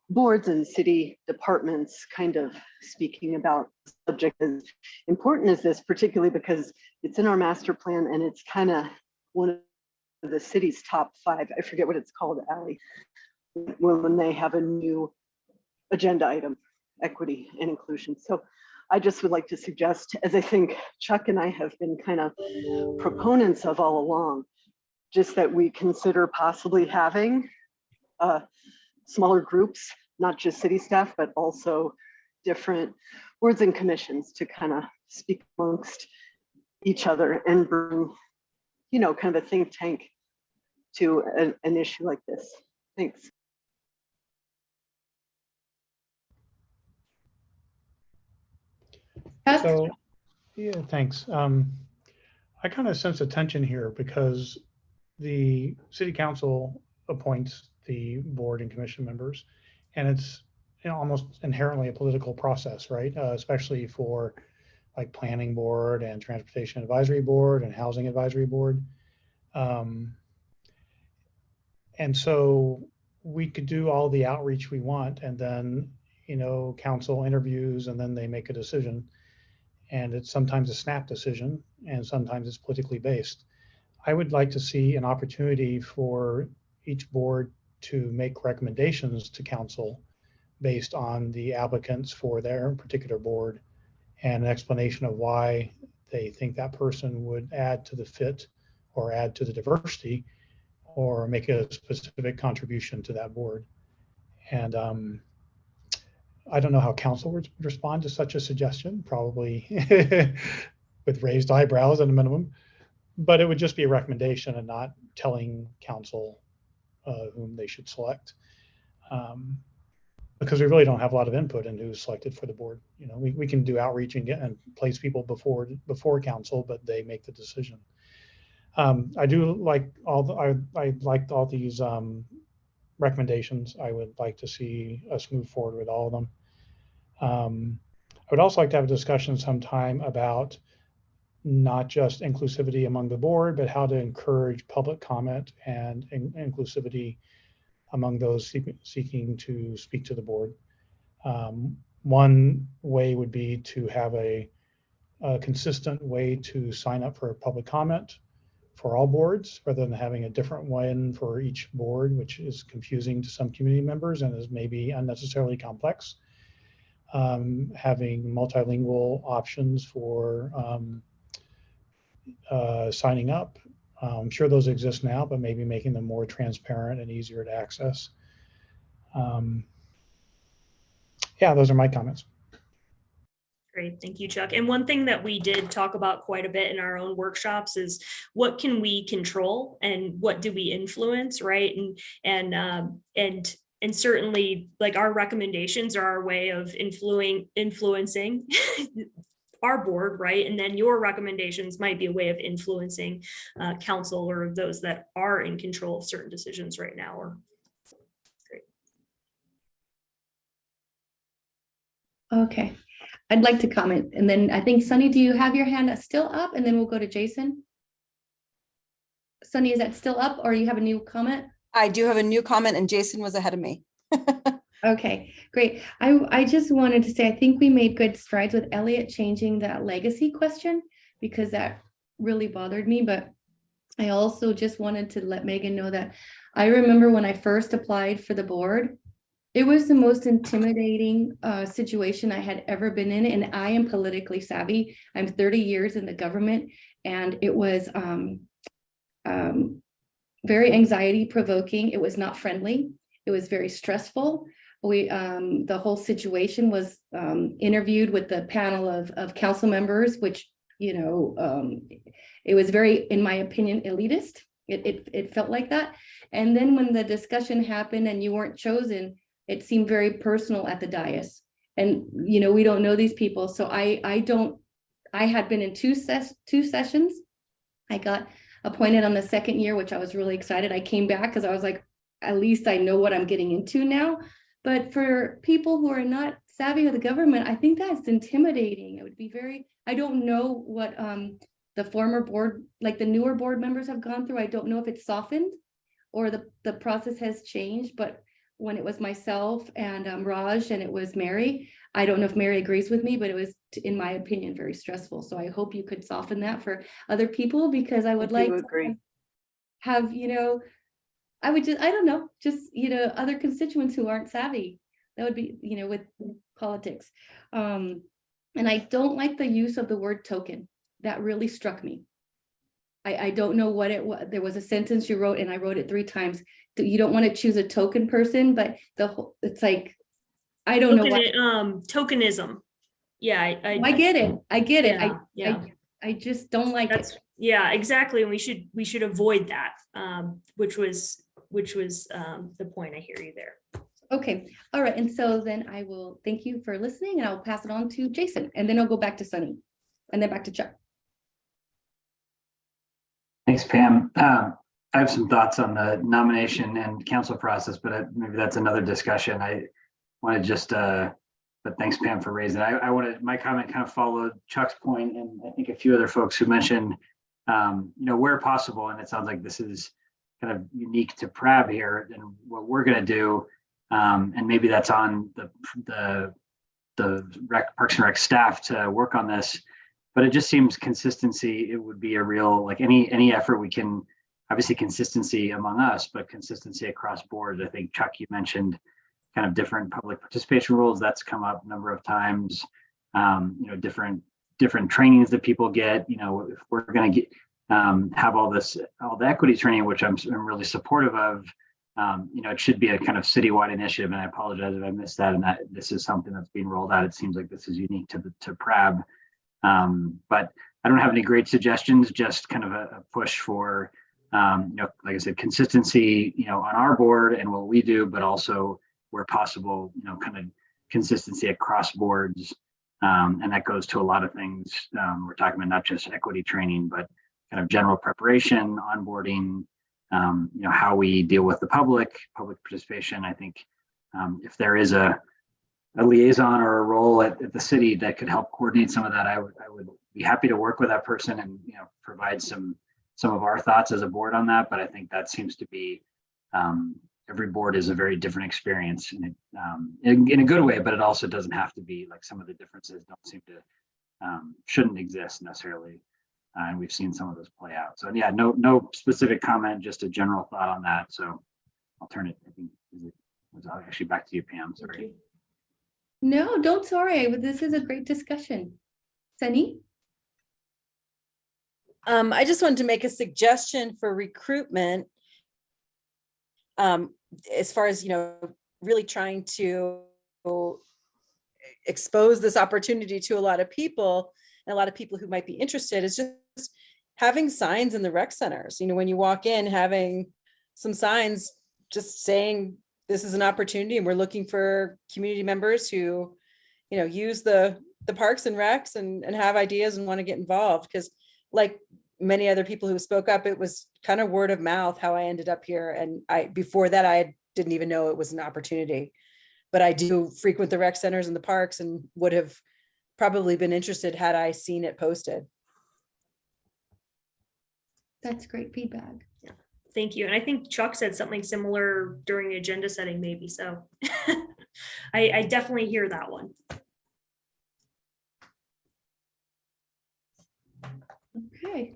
boards and city departments kind of speaking about the subject as important as this, particularly because it's in our master plan and it's kind of one of the city's top 5. I forget what it's called, Allie, when they have a new agenda item, equity and inclusion. So I just would like to suggest, as I think Chuck and I have been kind of proponents of all along, just that we consider possibly having smaller groups, not just city staff, but also different boards and commissions to kind of speak amongst each other and bring, you know, kind of a think tank to an issue like this. Thanks. So, yeah, thanks. I kind of sense a tension here because the city council appoints the board and commission members, and it's, you know, almost inherently a political process, right? Especially for like planning board and transportation advisory board and housing advisory board. And so we could do all the outreach we want, and then, you know, council interviews, and then they make a decision. And it's sometimes a snap decision, and sometimes it's politically based. I would like to see an opportunity for each board to make recommendations to council based on the applicants for their particular board and an explanation of why they think that person would add to the fit or add to the diversity or make a specific contribution to that board. And I don't know how council would respond to such a suggestion, probably with raised eyebrows at a minimum, but it would just be a recommendation and not telling council whom they should select. Because we really don't have a lot of input in who's selected for the board. You know, we can do outreach and place people before council, but they make the decision. I do like I liked all these recommendations. I would like to see us move forward with all of them. I would also like to have a discussion sometime about not just inclusivity among the board, but how to encourage public comment and inclusivity among those seeking to speak to the board. One way would be to have a consistent way to sign up for a public comment for all boards, rather than having a different one for each board, which is confusing to some community members and is maybe unnecessarily complex. Having multilingual options for signing up. I'm sure those exist now, but maybe making them more transparent and easier to access. Yeah, those are my comments. Great, thank you, Chuck. And one thing that we did talk about quite a bit in our own workshops is what can we control and what do we influence, right? And certainly, like, our recommendations are our way of influencing our board, right? And then your recommendations might be a way of influencing council or those that are in control of certain decisions right now. Or great. Okay, I'd like to comment, and then I think Sunny, do you have your hand still up? And then we'll go to Jason. Sunny, is that still up, or you have a new comment? I do have a new comment, and Jason was ahead of me. Okay, great. I just wanted to say, I think we made good strides with Elliot changing that legacy question, because that really bothered me. But I also just wanted to let Megan know that I remember when I first applied for the board, it was the most intimidating situation I had ever been in. And I am politically savvy. I'm 30 years in the government, and it was very anxiety provoking. It was not friendly. It was very stressful. The whole situation was interviewed with the panel of council members, which, it was very, in my opinion, elitist. It felt like that. And then when the discussion happened and you weren't chosen, it seemed very personal at the dais. And, we don't know these people. So I had been in two sessions. I got appointed on the second year, which I was really excited. I came back because I was like, at least I know what I'm getting into now. But for people who are not savvy with the government, I think that's intimidating. It would be I don't know what the former board, like the newer board members have gone through. I don't know if it's softened or the process has changed, but when it was myself and Raj and it was Mary, I don't know if Mary agrees with me, but it was, in my opinion, very stressful. So I hope you could soften that for other people, because I would like to have, I would just, I don't know, just, other constituents who aren't savvy. That would be, with politics. And I don't like the use of the word token. That really struck me. I don't know what it was. There was a sentence you wrote and I wrote it 3 times. You don't want to choose a token person, but it's like, I don't know what. Tokenism. Yeah. I get it. I get it. Yeah. I just don't like it. Yeah, exactly. And we should avoid that, which was the point. I hear you there. Okay. All right. And so then I will thank you for listening and I'll pass it on to Jason, and then I'll go back to Sunny and then back to Chuck. Thanks, Pam. I have some thoughts on the nomination and council process, but maybe that's another discussion. I want to just, but thanks, Pam, for raising it. My comment kind of followed Chuck's point, and I think a few other folks who mentioned, where possible, and it sounds like this is kind of unique to PRAB here, and what we're going to do, and maybe that's on the Parks and Rec staff to work on this. But it just seems consistency, it would be a real, like any effort we can, obviously consistency among us, but consistency across boards. I think, Chuck, you mentioned kind of different public participation rules. That's come up a number of times. Different trainings that people get. If we're going to get have all the equity training, which I'm really supportive of, it should be a kind of citywide initiative. And I apologize if I missed that. And that this is something that's being rolled out. It seems like this is unique to PRAB. But I don't have any great suggestions, just kind of a push for, like I said, consistency, on our board and what we do, but also where possible, kind of consistency across boards. And that goes to a lot of things. We're talking about not just equity training, but kind of general preparation, onboarding, how we deal with the public participation. I think if there is a liaison or a role at the city that could help coordinate some of that, I would be happy to work with that person and provide some of our thoughts as a board on that. But I think that seems to be every board is a very different experience in a good way, but it also doesn't have to be. Like, some of the differences don't seem to shouldn't exist necessarily, and we've seen some of those play out. So yeah, no specific comment, just a general thought on that. So I'll turn it. I think it was actually back to you, Pam. Sorry. No, don't sorry. This is a great discussion. Sunny? I just wanted to make a suggestion for recruitment. As far as, really trying to expose this opportunity to a lot of people, and a lot of people who might be interested, is just having signs in the rec centers. When you walk in, having some signs just saying, this is an opportunity and we're looking for community members who, use the parks and recs and have ideas and want to get involved. Because like many other people who spoke up, it was kind of word of mouth how I ended up here. And before that, I didn't even know it was an opportunity. But I do frequent the rec centers and the parks and would have probably been interested had I seen it posted. That's great feedback. Yeah, thank you. And I think Chuck said something similar during agenda setting, maybe. So I definitely hear that one. Okay.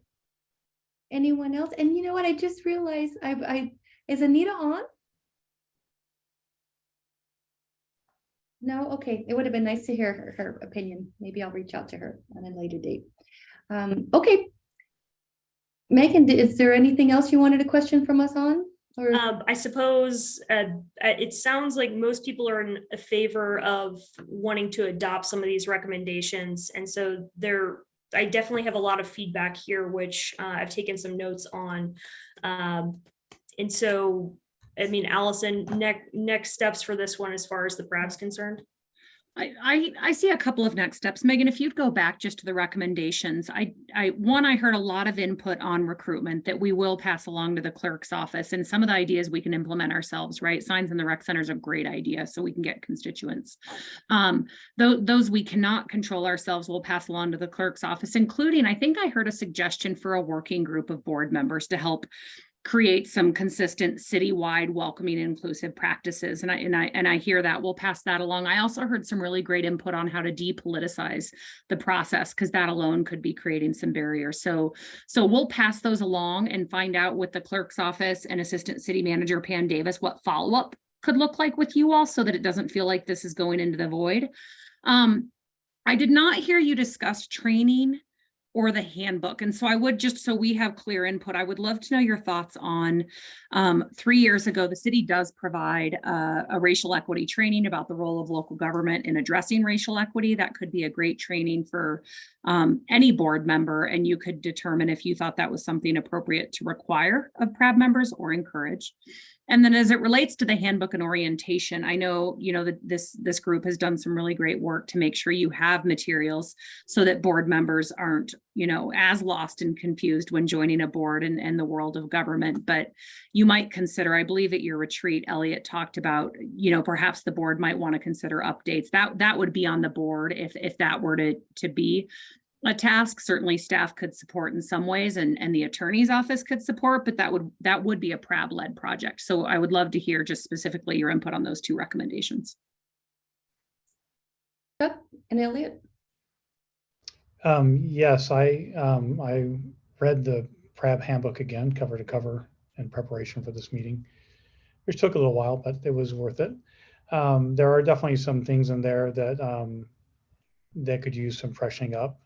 Anyone else? And you know what? I just realized is Anita on? No? Okay. It would have been nice to hear her opinion. Maybe I'll reach out to her on a later date. Okay. Megan, is there anything else you wanted a question from us on? Or I suppose it sounds like most people are in a favor of wanting to adopt some of these recommendations. And so I definitely have a lot of feedback here, which I've taken some notes on. And so, I mean, Allison, next steps for this one as far as the PRAB's concerned? I see a couple of next steps. Megan, if you'd go back just to the recommendations, I heard a lot of input on recruitment that we will pass along to the clerk's office, and some of the ideas we can implement ourselves, right? Signs in the rec center is a great idea, so we can get constituents. Those we cannot control ourselves, we'll pass along to the clerk's office, including, I think I heard a suggestion for a working group of board members to help create some consistent citywide welcoming and inclusive practices. And I hear that. We'll pass that along. I also heard some really great input on how to depoliticize the process, because that alone could be creating some barriers. So we'll pass those along and find out with the clerk's office and Assistant City Manager Pam Davis what follow-up could look like with you all, so that it doesn't feel like this is going into the void. I did not hear you discuss training or the handbook. And so I would, just so we have clear input, I would love to know your thoughts on 3 years ago, the city does provide a racial equity training about the role of local government in addressing racial equity. That could be a great training for any board member, and you could determine if you thought that was something appropriate to require of PRAB members or encourage. And then as it relates to the handbook and orientation, I know, that this group has done some really great work to make sure you have materials so that board members aren't, as lost and confused when joining a board and the world of government. But you might consider, I believe at your retreat, Elliot talked about, perhaps the board might want to consider updates. That would be on the board if that were to be a task. Certainly staff could support in some ways, and the attorney's office could support, but that would be a PRAB-led project. So I would love to hear just specifically your input on those two recommendations. Chuck and Elliot? Yes, I read the PRAB handbook again, cover to cover, in preparation for this meeting, which took a little while, but it was worth it. There are definitely some things in there that could use some freshening up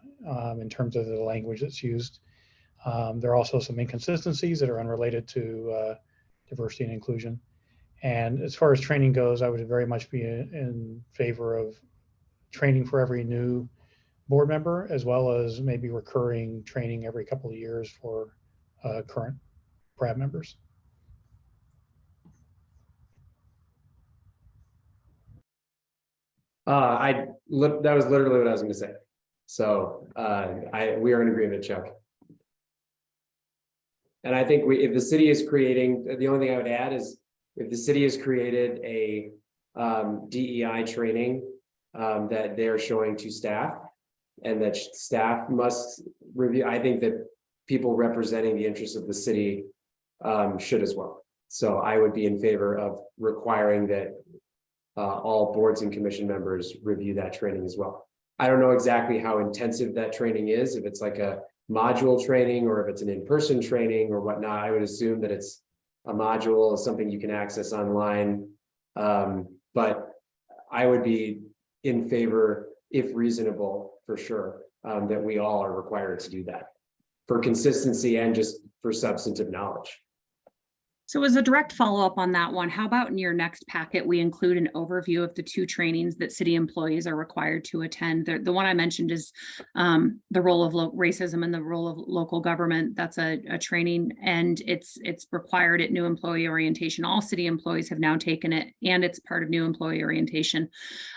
in terms of the language that's used. There are also some inconsistencies that are unrelated to diversity and inclusion. And as far as training goes, I would very much be in favor of training for every new board member, as well as maybe recurring training every couple of years for current PRAB members. That was literally what I was going to say. So we are in agreement, Chuck. And I think if the city is creating, the only thing I would add is if the city has created a DEI training that they're showing to staff, and that staff must review, I think that people representing the interests of the city should as well. So I would be in favor of requiring that all boards and commission members review that training as well. I don't know exactly how intensive that training is, if it's like a module training or if it's an in-person training or whatnot. I would assume that it's a module, something you can access online. But I would be in favor, if reasonable, for sure, that we all are required to do that for consistency and just for substantive knowledge. So as a direct follow-up on that one, how about in your next packet, we include an overview of the two trainings that city employees are required to attend. The one I mentioned is the role of racism and the role of local government. That's a training, and it's required at new employee orientation. All city employees have now taken it, and it's part of new employee orientation.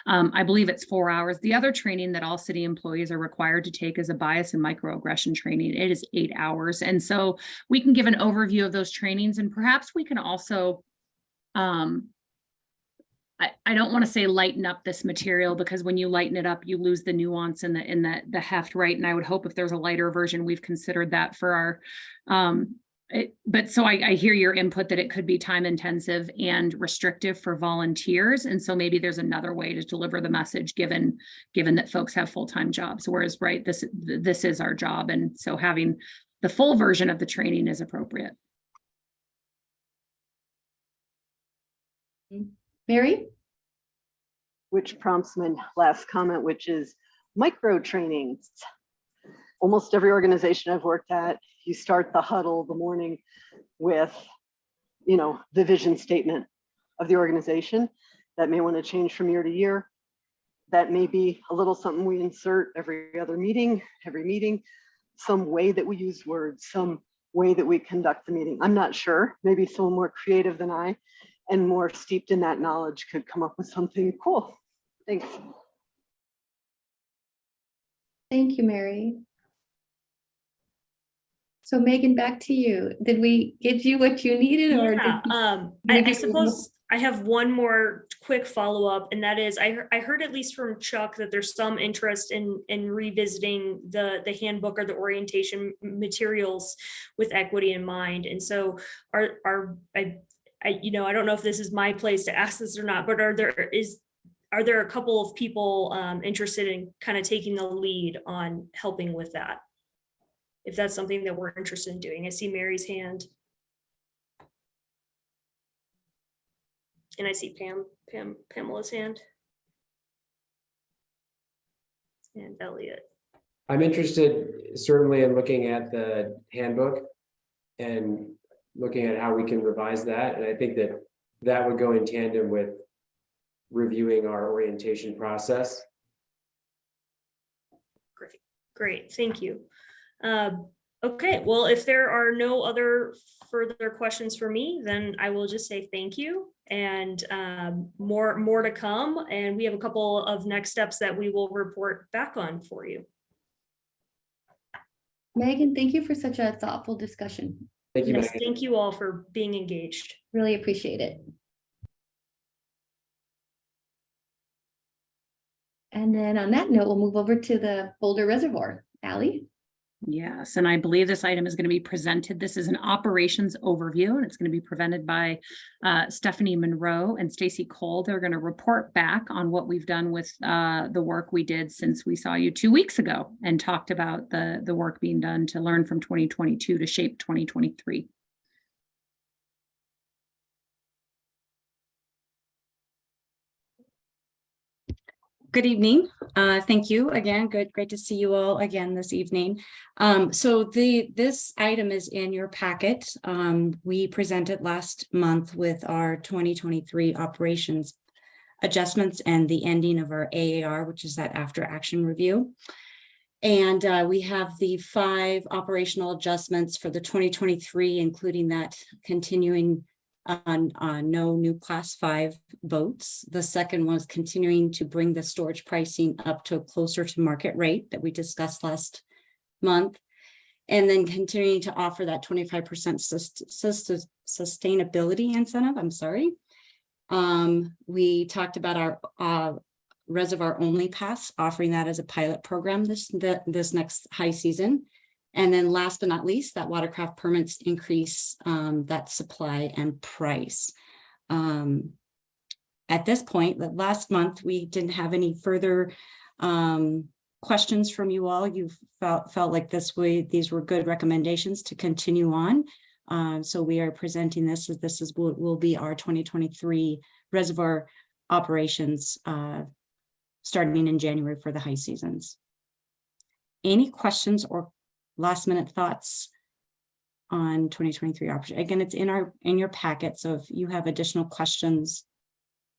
I believe it's 4 hours. The other training that all city employees are required to take is a bias and microaggression training. It is 8 hours. And so we can give an overview of those trainings, and perhaps we can also, I don't want to say lighten up this material, because when you lighten it up, you lose the nuance and the heft, right? And I would hope if there's a lighter version, we've considered that for our, but so I hear your input that it could be time intensive and restrictive for volunteers. And so maybe there's another way to deliver the message given that folks have full-time jobs, whereas, right, this is our job. And so having the full version of the training is appropriate. Mary? Which prompts my last comment, which is micro trainings. Almost every organization I've worked at, you start the huddle the morning with, the vision statement of the organization. That may want to change from year to year. That may be a little something we insert every other meeting, some way that we use words, some way that we conduct the meeting. I'm not sure. Maybe someone more creative than I and more steeped in that knowledge could come up with something cool. Thanks. Thank you, Mary. So Megan, back to you. Did we get you what you needed, or Yeah, I suppose I have one more quick follow-up, and that is I heard at least from Chuck that there's some interest in revisiting the handbook or the orientation materials with equity in mind. And so I don't know if this is my place to ask this or not, but are there a couple of people interested in kind of taking the lead on helping with that? If that's something that we're interested in doing. I see Mary's hand. And I see Pamela's hand. And Elliot. I'm interested certainly in looking at the handbook and looking at how we can revise that. And I think that would go in tandem with reviewing our orientation process. Great, thank you. Okay, well, if there are no other further questions for me, then I will just say thank you, and more to come. And we have a couple of next steps that we will report back on for you. Megan, thank you for such a thoughtful discussion. Thank you, Yes, Megan. thank you all for being engaged. Really appreciate it. And then on that note, we'll move over to the Boulder Reservoir. Allie? Yes, and I believe this item is going to be presented. This is an operations overview, and it's going to be presented by Stephanie Monroe and Stacy Cole. They're going to report back on what we've done with the work we did since we saw you 2 weeks ago and talked about the work being done to learn from 2022 to shape 2023. Good evening. Thank you again. Great to see you all again this evening. So this item is in your packet. We presented last month with our 2023 operations adjustments and the ending of our AAR, which is that after action review. And we have the 5 operational adjustments for the 2023, including that continuing on no new class 5 boats. The second was continuing to bring the storage pricing up to closer to market rate that we discussed last month. And then continuing to offer that 25% sustainability incentive. I'm sorry. We talked about our reservoir only pass, offering that as a pilot program this next high season. And then last but not least, that watercraft permits increase that supply and price. At this point, last month, we didn't have any further questions from you all. You felt like these were good recommendations to continue on. So we are presenting this as will be our 2023 reservoir operations starting in January for the high seasons. Any questions or last minute thoughts on 2023 option? Again, it's in your packet. So if you have additional questions,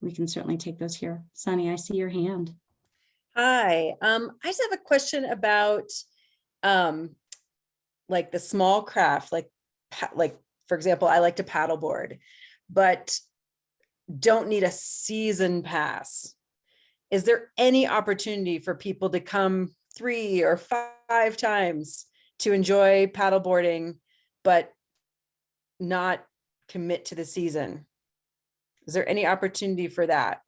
we can certainly take those here. Sunny, I see your hand. Hi, I just have a question about like the small craft, like for example, I like to paddleboard, but don't need a season pass. Is there any opportunity for people to come 3 or 5 times to enjoy paddleboarding, but not commit to the season? Is there any opportunity for that?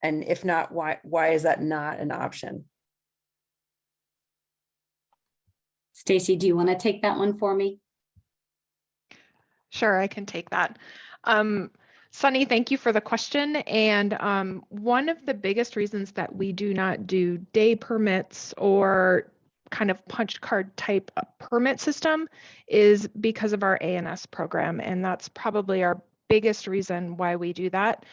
And if not, why is that not an option? Stacy, do you want to take that one for me? Sure, I can take that. Sunny, thank you for the question. And one of the biggest reasons that we do not do day permits or kind of punch card type permit system is because of our ANS program. And that's probably our biggest reason why we do that.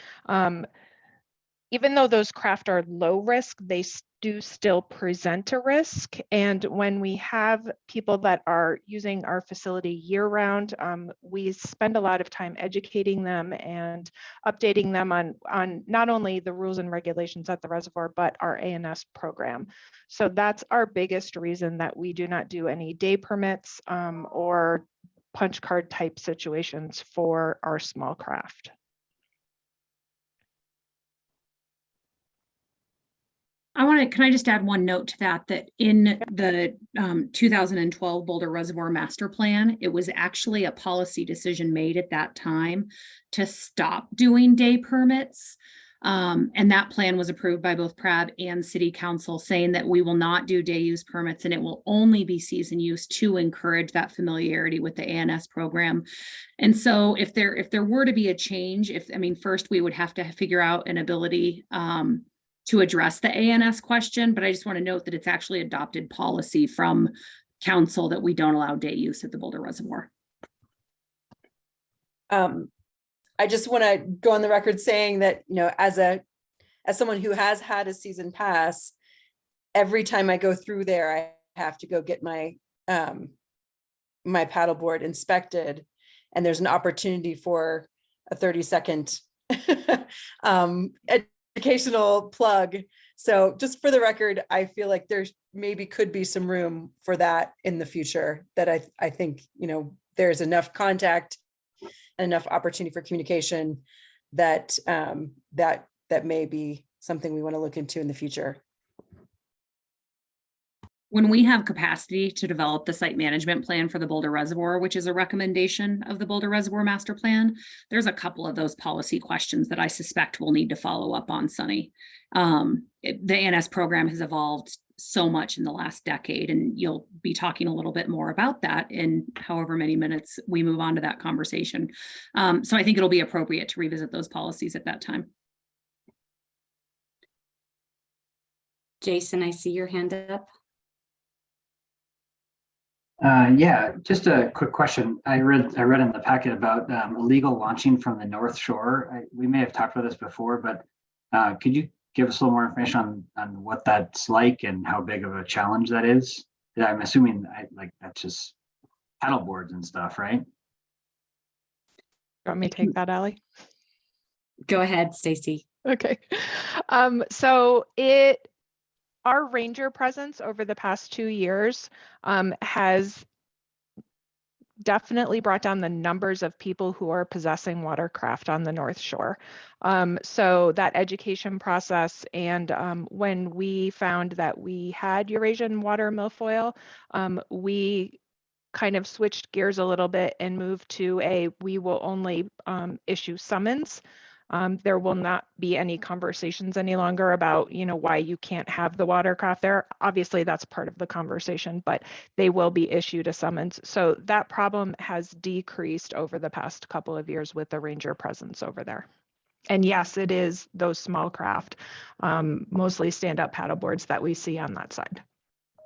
even though those craft are low risk, they do still present a risk. And when we have people that are using our facility year round, we spend a lot of time educating them and updating them on not only the rules and regulations at the reservoir, but our ANS program. So that's our biggest reason that we do not do any day permits or punch card type situations for our small craft. Can I just add one note to that, that in the 2012 Boulder Reservoir Master Plan, it was actually a policy decision made at that time to stop doing day permits. And that plan was approved by both PRAB and City Council, saying that we will not do day use permits and it will only be season use to encourage that familiarity with the ANS program. And so if there were to be a change, first we would have to figure out an ability to address the ANS question, but I just want to note that it's actually adopted policy from council that we don't allow day use at the Boulder Reservoir. I just want to go on the record saying that, as someone who has had a season pass, every time I go through there, I have to go get my my paddleboard inspected, and there's an opportunity for a 30-second educational plug. So just for the record, I feel like there's maybe could be some room for that in the future, that I think, there's enough contact, enough opportunity for communication that that may be something we want to look into in the future. When we have capacity to develop the site management plan for the Boulder Reservoir, which is a recommendation of the Boulder Reservoir Master Plan, there's a couple of those policy questions that I suspect we'll need to follow up on, Sunny. The ANS program has evolved so much in the last decade, and you'll be talking a little bit more about that in however many minutes we move on to that conversation. So I think it'll be appropriate to revisit those policies at that time. Jason, I see your hand up. Yeah, just a quick question. I read in the packet about illegal launching from the North Shore. We may have talked about this before, but could you give us a little more information on what that's like and how big of a challenge that is? I'm assuming that's just paddle boards and stuff, right? You want me to take that, Allie? Go ahead, Stacy. Okay. So our ranger presence over the past 2 years has definitely brought down the numbers of people who are possessing watercraft on the North Shore. So that education process, and when we found that we had Eurasian water milfoil, we kind of switched gears a little bit and moved to we will only issue summons. There will not be any conversations any longer about, why you can't have the watercraft there. Obviously, that's part of the conversation, but they will be issued a summons. So that problem has decreased over the past couple of years with the ranger presence over there. And yes, it is those small craft, mostly stand-up paddleboards that we see on that side. All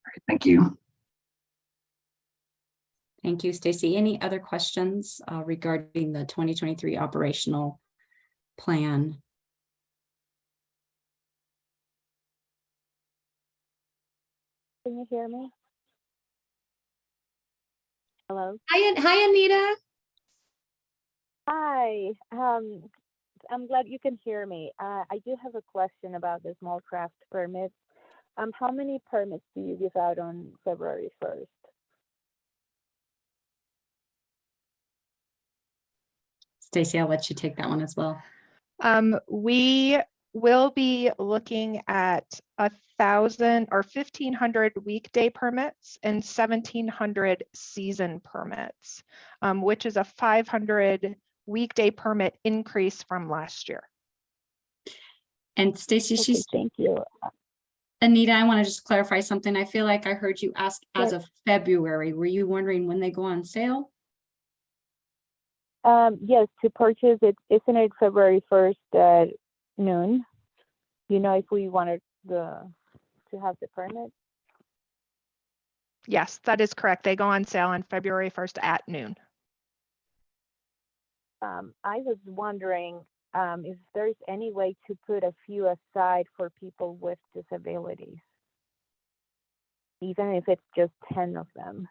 right, thank you. Thank you, Stacy. Any other questions regarding the 2023 operational plan? Can you hear me? Hello? Hi, Anita. Hi. I'm glad you can hear me. I do have a question about the small craft permits. How many permits do you give out on February 1st? Stacy, I'll let you take that one as well. We will be looking at 1,000 or 1,500 weekday permits and 1,700 season permits, which is a 500 weekday permit increase from last year. And Stacy, Okay, thank you. Anita, I want to just clarify something. I feel like I heard you ask as Yes. of February. Were you wondering when they go on sale? Yes, to purchase it, isn't it February 1st at noon? If we wanted to have the permit? Yes, that is correct. They go on sale on February 1st at noon. I was wondering, if there's any way to put a few aside for people with disabilities, even if it's just 10 of them.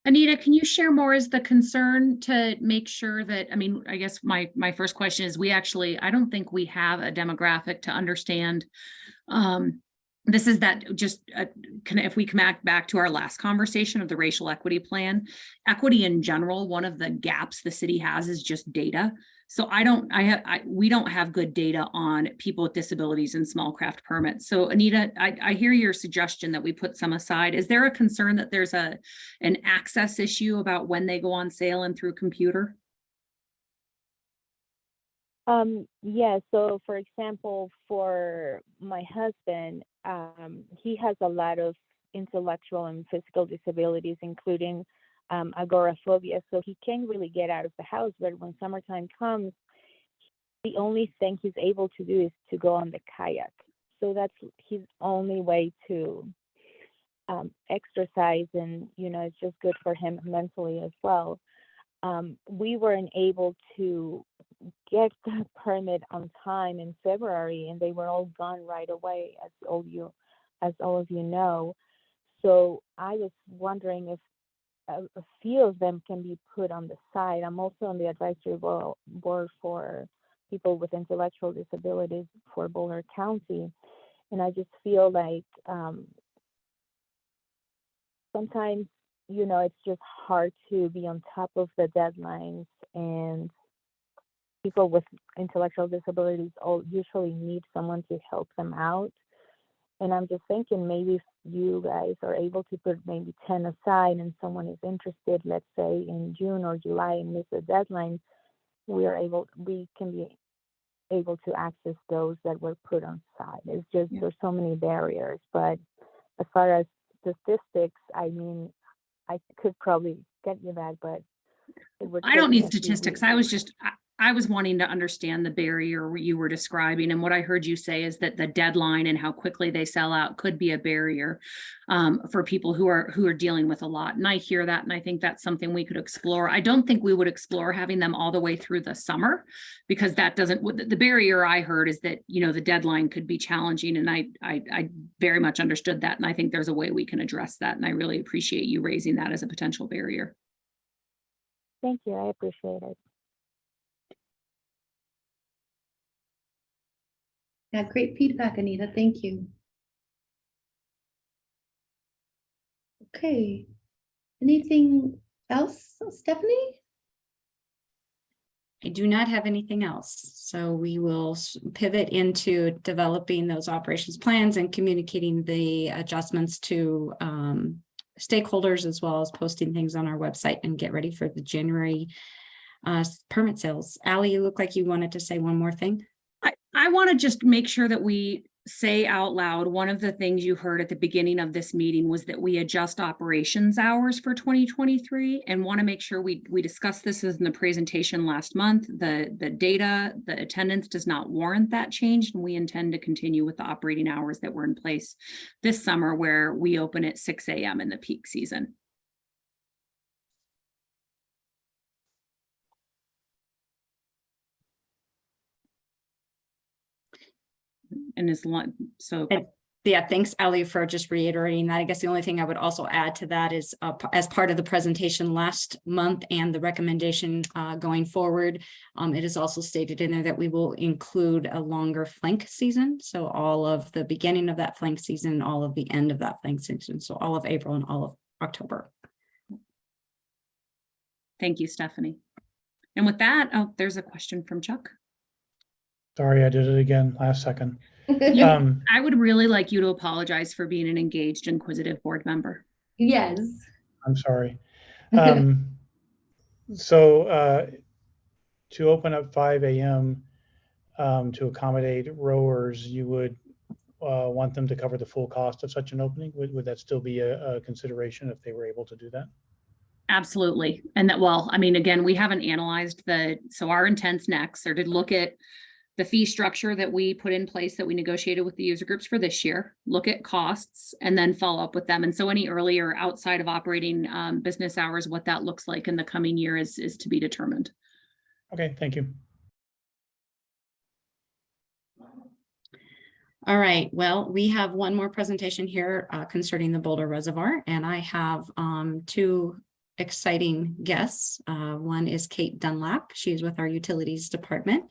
Anita, can you share more? Is the concern to make sure that, I mean, I guess my first question is, I don't think we have a demographic to understand. This is that just, if we come back to our last conversation of the racial equity plan, equity in general, one of the gaps the city has is just data. So we don't have good data on people with disabilities and small craft permits. So Anita, I hear your suggestion that we put some aside. Is there a concern that there's an access issue about when they go on sale and through computer? Yeah, so for example, for my husband, he has a lot of intellectual and physical disabilities, including agoraphobia, so he can't really get out of the house. But when summertime comes, the only thing he's able to do is to go on the kayak. So that's his only way to exercise, and it's just good for him mentally as well. We weren't able to get the permit on time in February, and they were all gone right away, as all of you know. So I was wondering if a few of them can be put on the side. I'm also on the advisory board for people with intellectual disabilities for Boulder County, and I just feel like sometimes it's just hard to be on top of the deadlines, and people with intellectual disabilities usually need someone to help them out. And I'm just thinking, maybe if you guys are able to put maybe 10 aside and someone is interested, let's say in June or July, and miss the deadline, we can be able to access those that were put on side. It's just, there's so many barriers. But as far as statistics, I mean, I could probably get you that, but I don't need statistics. I was wanting to understand the barrier you were describing, and what I heard you say is that the deadline and how quickly they sell out could be a barrier for people who are dealing with a lot. And I hear that, and I think that's something we could explore. I don't think we would explore having them all the way through the summer, because that doesn't. The barrier I heard is that the deadline could be challenging, and I very much understood that, and I think there's a way we can address that. And I really appreciate you raising that as a potential barrier. Thank you. I appreciate it. Yeah, great feedback, Anita. Thank you. Okay. Anything else, Stephanie? I do not have anything else. So we will pivot into developing those operations plans and communicating the adjustments to stakeholders, as well as posting things on our website, and get ready for the January permit sales. Allie, you look like you wanted to say one more thing. I want to just make sure that we say out loud, one of the things you heard at the beginning of this meeting was that we adjust operations hours for 2023, and want to make sure we discussed this in the presentation last month. The data, the attendance does not warrant that change, and we intend to continue with the operating hours that were in place this summer, where we open at 6 a.m. in the peak season. And yeah, thanks, Ellie, for just reiterating that. I guess the only thing I would also add to that is as part of the presentation last month and the recommendation going forward, it is also stated in there that we will include a longer flank season. So all of the beginning of that flank season, all of the end of that flank season. So all of April and all of October. Thank you, Stephanie. And with that, there's a question from Chuck. Sorry, I did it again last second. I would really like you to apologize for being an engaged, inquisitive board member. Yes. I'm sorry. So to open up 5 a.m. To accommodate rowers, you would want them to cover the full cost of such an opening? Would that still be a consideration if they were able to do that? Absolutely. And that, well, I mean, again, we haven't analyzed so our intents next are to look at the fee structure that we put in place that we negotiated with the user groups for this year, look at costs, and then follow up with them. And so any earlier outside of operating business hours, what that looks like in the coming year is to be determined. Okay, thank you. All right, well, we have one more presentation here concerning the Boulder Reservoir, and I have two exciting guests. One is Kate Dunlap. She's with our Utilities Department.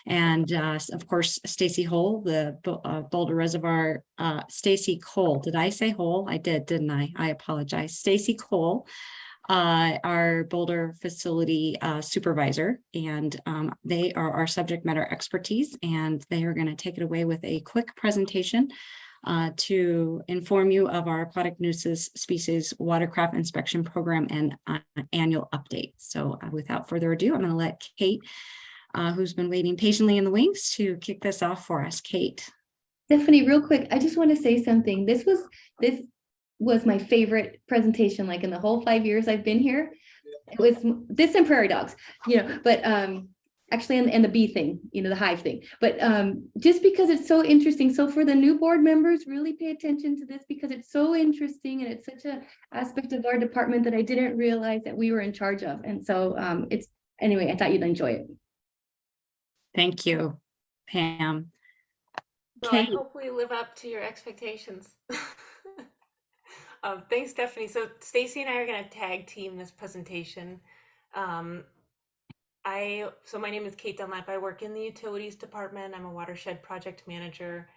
And of course, Stacy Hole, the Boulder Reservoir, Stacy Cole. Did I say Hole? I did, didn't I? I apologize. Stacy Cole, our Boulder facility supervisor, and they are our subject matter expertise, and they are going to take it away with a quick presentation to inform you of our aquatic nuisance species watercraft inspection program and annual update. So without further ado, I'm going to let Kate, who's been waiting patiently in the wings, to kick this off for us. Kate. Stephanie, real quick, I just want to say something. This was my favorite presentation, like in the whole 5 years I've been here. It was this and prairie dogs, but actually, and the bee thing, the hive thing, but just because it's so interesting. So for the new board members, really pay attention to this because it's so interesting and it's such an aspect of our department that I didn't realize that we were in charge of. And so anyway, I thought you'd enjoy it. Thank you, Pam. Well, Kate. I hope we live up to your expectations. Thanks, Stephanie. So Stacy and I are going to tag team this presentation. So my name is Kate Dunlap. I work in the Utilities Department. I'm a watershed project manager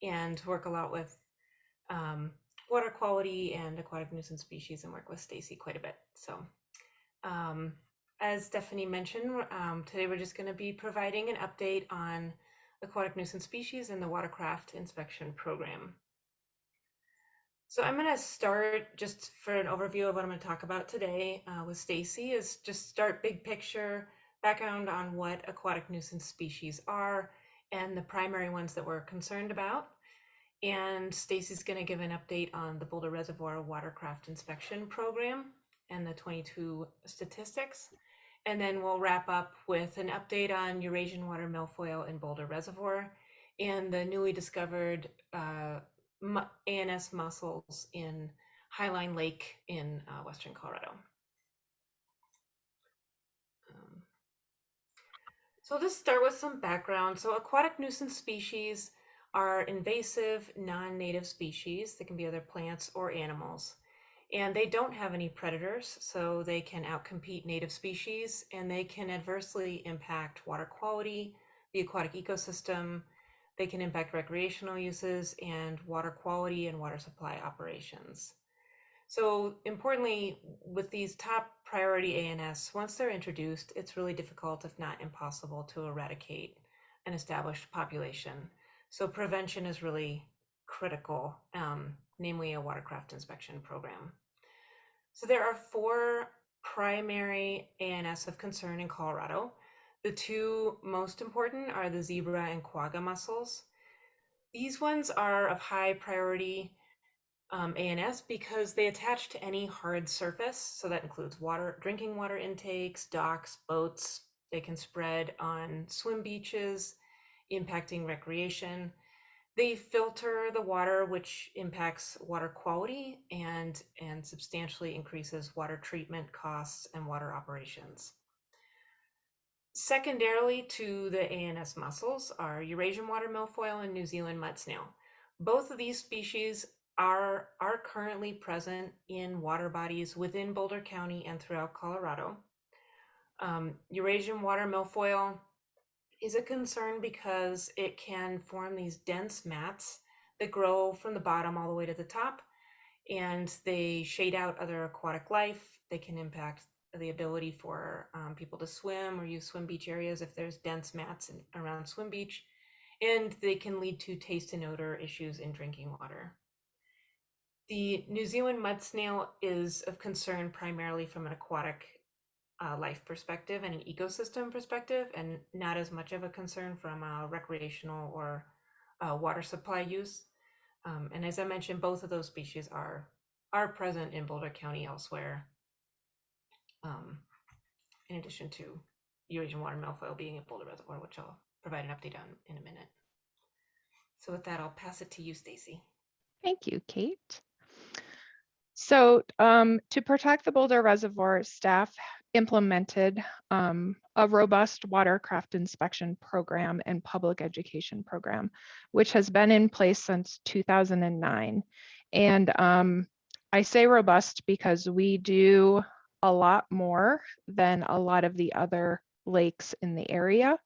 and work a lot with water quality and aquatic nuisance species, and work with Stacy quite a bit. So as Stephanie mentioned, today we're just going to be providing an update on aquatic nuisance species and the watercraft inspection program. So I'm going to start just for an overview of what I'm going to talk about today with Stacy, is just start big picture background on what aquatic nuisance species are and the primary ones that we're concerned about. And Stacy's going to give an update on the Boulder Reservoir watercraft inspection program and the 22 statistics. And then we'll wrap up with an update on Eurasian water milfoil in Boulder Reservoir and the newly discovered ANS mussels in Highline Lake in Western Colorado. So let's start with some background. So aquatic nuisance species are invasive, non-native species. They can be other plants or animals. And they don't have any predators, so they can outcompete native species, and they can adversely impact water quality, the aquatic ecosystem. They can impact recreational uses and water quality and water supply operations. So importantly, with these top priority ANS, once they're introduced, it's really difficult, if not impossible, to eradicate an established population. So prevention is really critical, namely a watercraft inspection program. So there are 4 primary ANS of concern in Colorado. The 2 most important are the zebra and quagga mussels. These ones are of high priority ANS because they attach to any hard surface. So that includes drinking water intakes, docks, boats. They can spread on swim beaches, impacting recreation. They filter the water, which impacts water quality and substantially increases water treatment costs and water operations. Secondarily to the ANS mussels are Eurasian water milfoil and New Zealand mud snail. Both of these species are currently present in water bodies within Boulder County and throughout Colorado. Eurasian water milfoil is a concern because it can form these dense mats that grow from the bottom all the way to the top, and they shade out other aquatic life. They can impact the ability for people to swim or use swim beach areas if there's dense mats around swim beach, and they can lead to taste and odor issues in drinking water. The New Zealand mud snail is of concern primarily from an aquatic life perspective and an ecosystem perspective, and not as much of a concern from a recreational or water supply use. And as I mentioned, both of those species are present in Boulder County elsewhere, in addition to Eurasian water milfoil being at Boulder Reservoir, which I'll provide an update on in a minute. So with that, I'll pass it to you, Stacy. Thank you, Kate. So to protect the Boulder Reservoir, staff implemented a robust watercraft inspection program and public education program, which has been in place since 2009. And I say robust because we do a lot more than a lot of the other lakes in the area.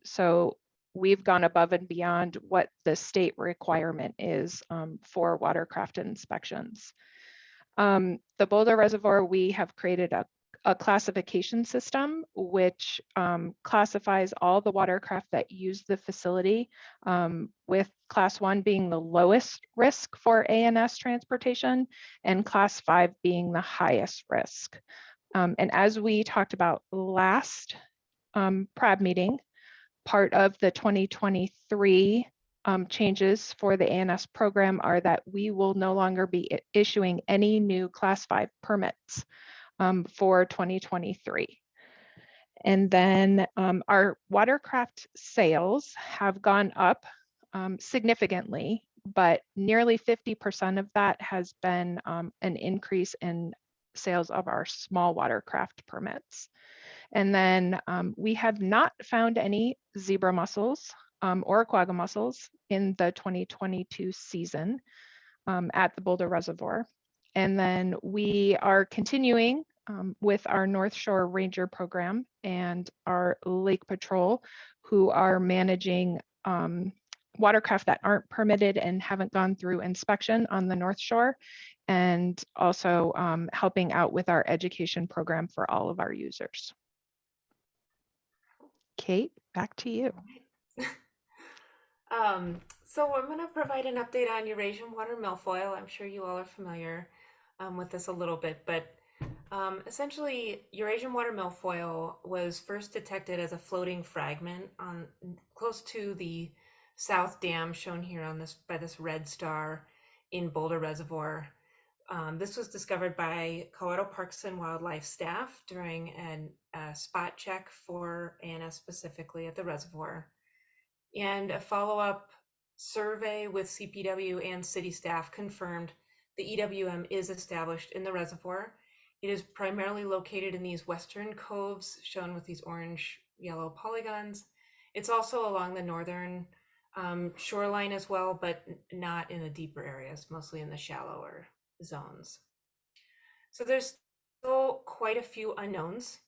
So we've gone above and beyond what the state requirement is for watercraft inspections. The Boulder Reservoir, we have created a classification system which classifies all the watercraft that use the facility, with class 1 being the lowest risk for ANS transportation and class 5 being the highest risk. And as we talked about last PRAB meeting, part of the 2023 changes for the ANS program are that we will no longer be issuing any new class 5 permits for 2023. And then our watercraft sales have gone up significantly, but nearly 50% of that has been an increase in sales of our small watercraft permits. And then we have not found any zebra mussels or quagga mussels in the 2022 season at the Boulder Reservoir. And then we are continuing with our North Shore Ranger program and our Lake Patrol, who are managing watercraft that aren't permitted and haven't gone through inspection on the North Shore, and also helping out with our education program for all of our users. Kate, back to you. So I'm going to provide an update on Eurasian water milfoil. I'm sure you all are familiar with this a little bit, but essentially Eurasian water milfoil was first detected as a floating fragment on close to the South Dam, shown here on this by this red star in Boulder Reservoir. This was discovered by Colorado Parks and Wildlife staff during a spot check for ANS specifically at the reservoir. And a follow-up survey with CPW and city staff confirmed the EWM is established in the reservoir. It is primarily located in these western coves shown with these orange yellow polygons. It's also along the northern shoreline as well, but not in the deeper areas, mostly in the shallower zones. So there's still quite a few unknowns.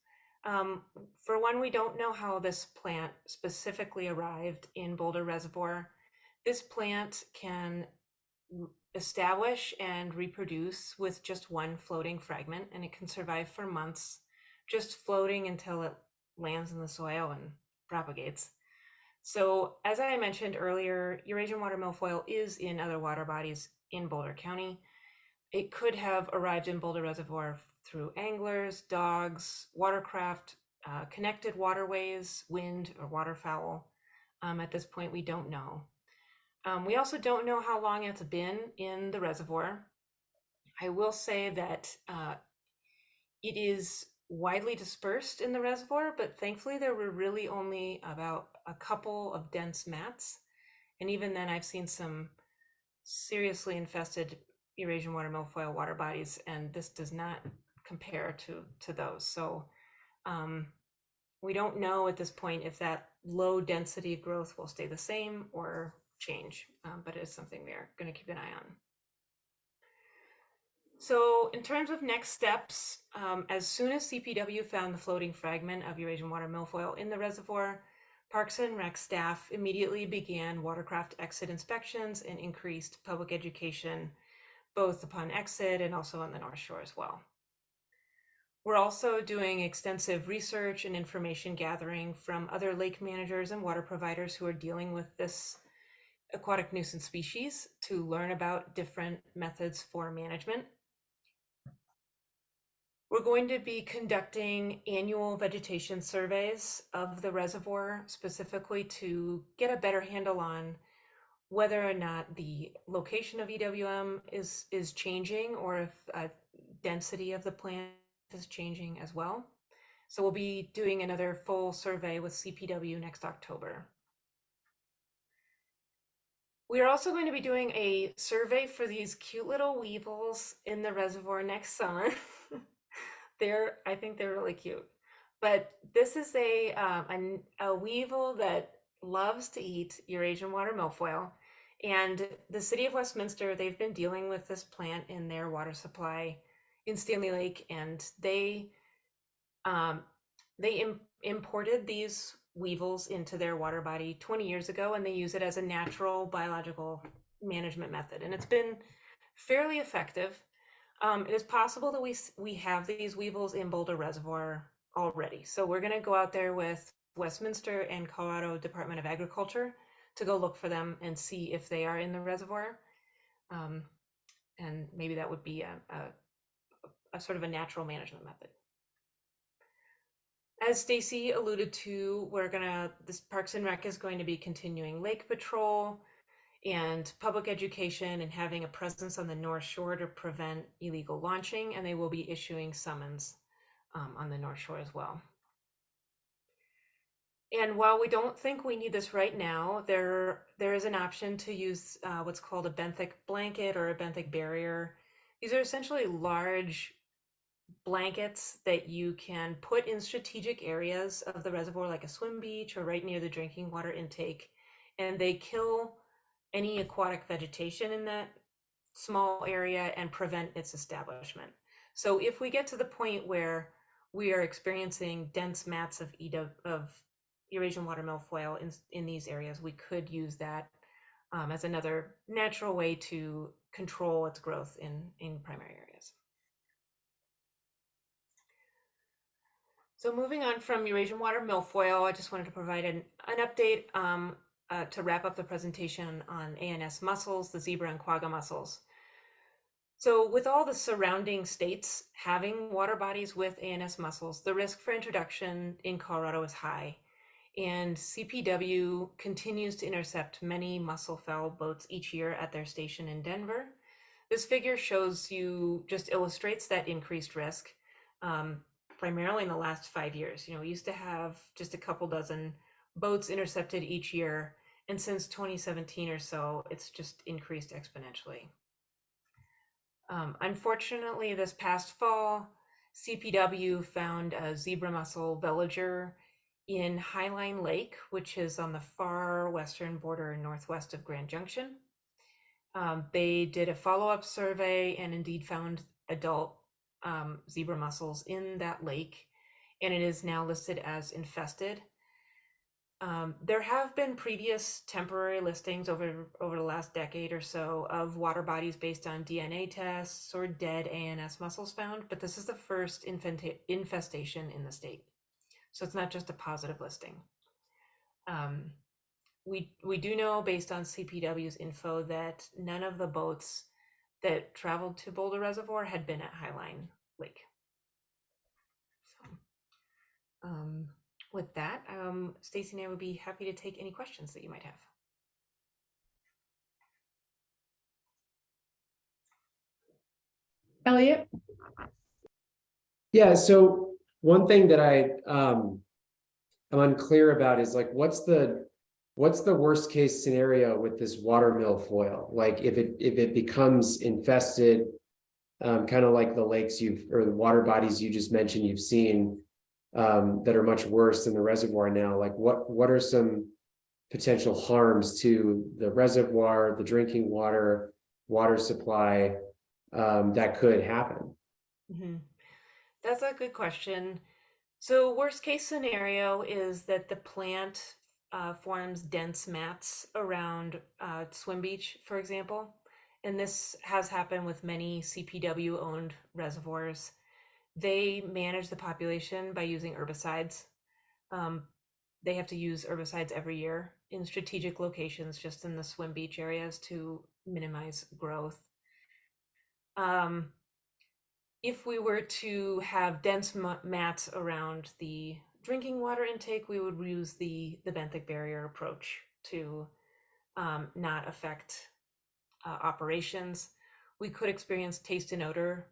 For one, we don't know how this plant specifically arrived in Boulder Reservoir. This plant can establish and reproduce with just one floating fragment, and it can survive for months, just floating until it lands in the soil and propagates. So as I mentioned earlier, Eurasian water milfoil is in other water bodies in Boulder County. It could have arrived in Boulder Reservoir through anglers, dogs, watercraft, connected waterways, wind, or waterfowl. At this point, we don't know. We also don't know how long it's been in the reservoir. I will say that it is widely dispersed in the reservoir, but thankfully there were really only about a couple of dense mats. And even then I've seen some seriously infested Eurasian water milfoil water bodies, and this does not compare to those. So we don't know at this point if that low density growth will stay the same or change, but it is something we are going to keep an eye on. So in terms of next steps, as soon as CPW found the floating fragment of Eurasian water milfoil in the reservoir, Parks and Rec staff immediately began watercraft exit inspections and increased public education, both upon exit and also on the North Shore as well. We're also doing extensive research and information gathering from other lake managers and water providers who are dealing with this aquatic nuisance species to learn about different methods for management. We're going to be conducting annual vegetation surveys of the reservoir, specifically to get a better handle on whether or not the location of EWM is changing, or if density of the plant is changing as well. So we'll be doing another full survey with CPW next October. We are also going to be doing a survey for these cute little weevils in the reservoir next summer. I think they're really cute. But this is a weevil that loves to eat Eurasian water milfoil. And the city of Westminster, they've been dealing with this plant in their water supply in Stanley Lake, and they imported these weevils into their water body 20 years ago, and they use it as a natural biological management method. And it's been fairly effective. It is possible that we have these weevils in Boulder Reservoir already. So we're going to go out there with Westminster and Colorado Department of Agriculture to go look for them and see if they are in the reservoir. And maybe that would be a sort of a natural management method. As Stacy alluded to, this Parks and Rec is going to be continuing lake patrol and public education and having a presence on the North Shore to prevent illegal launching, and they will be issuing summons on the North Shore as well. And while we don't think we need this right now, there is an option to use what's called a benthic blanket or a benthic barrier. These are essentially large blankets that you can put in strategic areas of the reservoir, like a swim beach or right near the drinking water intake, and they kill any aquatic vegetation in that small area and prevent its establishment. So if we get to the point where we are experiencing dense mats of Eurasian water milfoil in these areas, we could use that as another natural way to control its growth in primary areas. So moving on from Eurasian water milfoil, I just wanted to provide an update to wrap up the presentation on ANS mussels, the zebra and quagga mussels. So with all the surrounding states having water bodies with ANS mussels, the risk for introduction in Colorado is high. And CPW continues to intercept many mussel-fowl boats each year at their station in Denver. This figure illustrates that increased risk, primarily in the last 5 years. We used to have just a couple dozen boats intercepted each year, and since 2017 or so, it's just increased exponentially. Unfortunately, this past fall, CPW found a zebra mussel villager in Highline Lake, which is on the far western border northwest of Grand Junction. They did a follow-up survey and indeed found adult zebra mussels in that lake, and it is now listed as infested. There have been previous temporary listings over the last decade or so of water bodies based on DNA tests or dead ANS mussels found, but this is the first infestation in the state. So it's not just a positive listing. We do know, based on CPW's info, that none of the boats that traveled to Boulder Reservoir had been at Highline Lake. So, with that, Stacy and I would be happy to take any questions that you might have. Elliot? Yeah, so one thing that I'm unclear about is like, what's the worst case scenario with this water milfoil? Like if it becomes infested, kind of like the lakes or the water bodies you just mentioned you've seen, that are much worse than the reservoir now. Like what are some potential harms to the reservoir, the drinking water supply, that could happen? Mm-hmm. That's a good question. So worst case scenario is that the plant forms dense mats around Swim Beach, for example. And this has happened with many CPW owned reservoirs. They manage the population by using herbicides. They have to use herbicides every year in strategic locations just in the Swim Beach areas to minimize growth. If we were to have dense mats around the drinking water intake, we would use the benthic barrier approach to not affect operations. We could experience taste and odor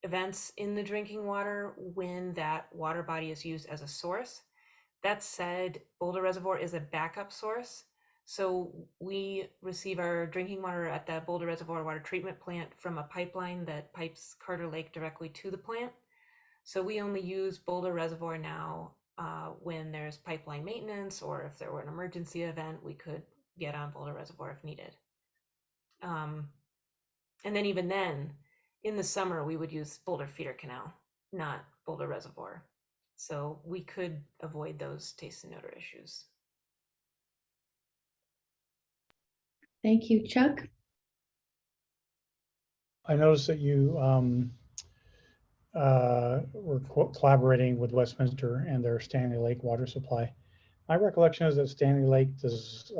events in the drinking water when that water body is used as a source. That said, Boulder Reservoir is a backup source. So we receive our drinking water at the Boulder Reservoir water treatment plant from a pipeline that pipes Carter Lake directly to the plant. So we only use Boulder Reservoir now when there's pipeline maintenance, or if there were an emergency event, we could get on Boulder Reservoir if needed. And then even then, in the summer, we would use Boulder Feeder Canal, not Boulder Reservoir. So we could avoid those taste and odor issues. Thank you, Chuck. I noticed that you were collaborating with Westminster and their Stanley Lake water supply. My recollection is that Stanley Lake does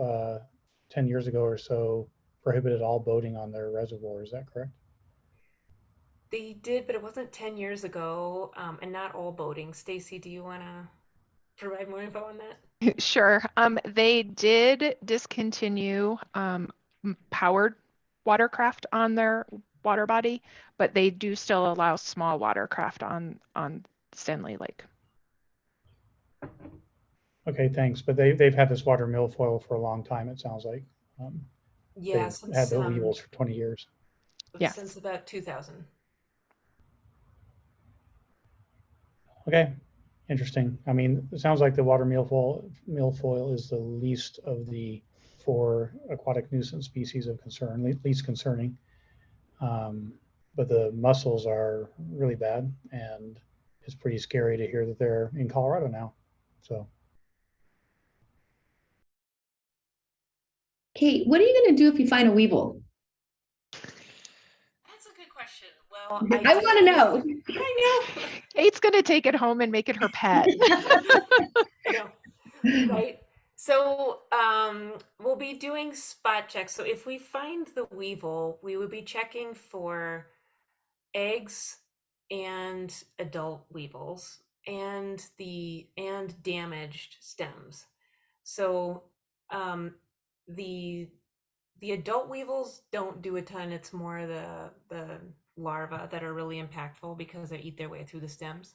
10 years ago or so prohibited all boating on their reservoir. Is that correct? They did, but it wasn't 10 years ago, and not all boating. Stacy, do you want to provide more info on that? Sure. They did discontinue powered watercraft on their water body, but they do still allow small watercraft on Stanley Lake. Okay, thanks. But they've had this water milfoil for a long time, it sounds like. Yeah, they've had the weevils for 20 years. Yes. Since about 2000. Okay, interesting. I mean, it sounds like the water milfoil is the least of the 4 aquatic nuisance species of concern, least concerning. But the mussels are really bad, and it's pretty scary to hear that they're in Colorado now. So, Kate, what are you going to do if you find a weevil? That's a good question. Well, I want to know. I know. Kate's gonna take it home and make it her pet. Right. So we'll be doing spot checks. So if we find the weevil, we would be checking for eggs and adult weevils and damaged stems. So the adult weevils don't do a ton. It's more the larvae that are really impactful because they eat their way through the stems.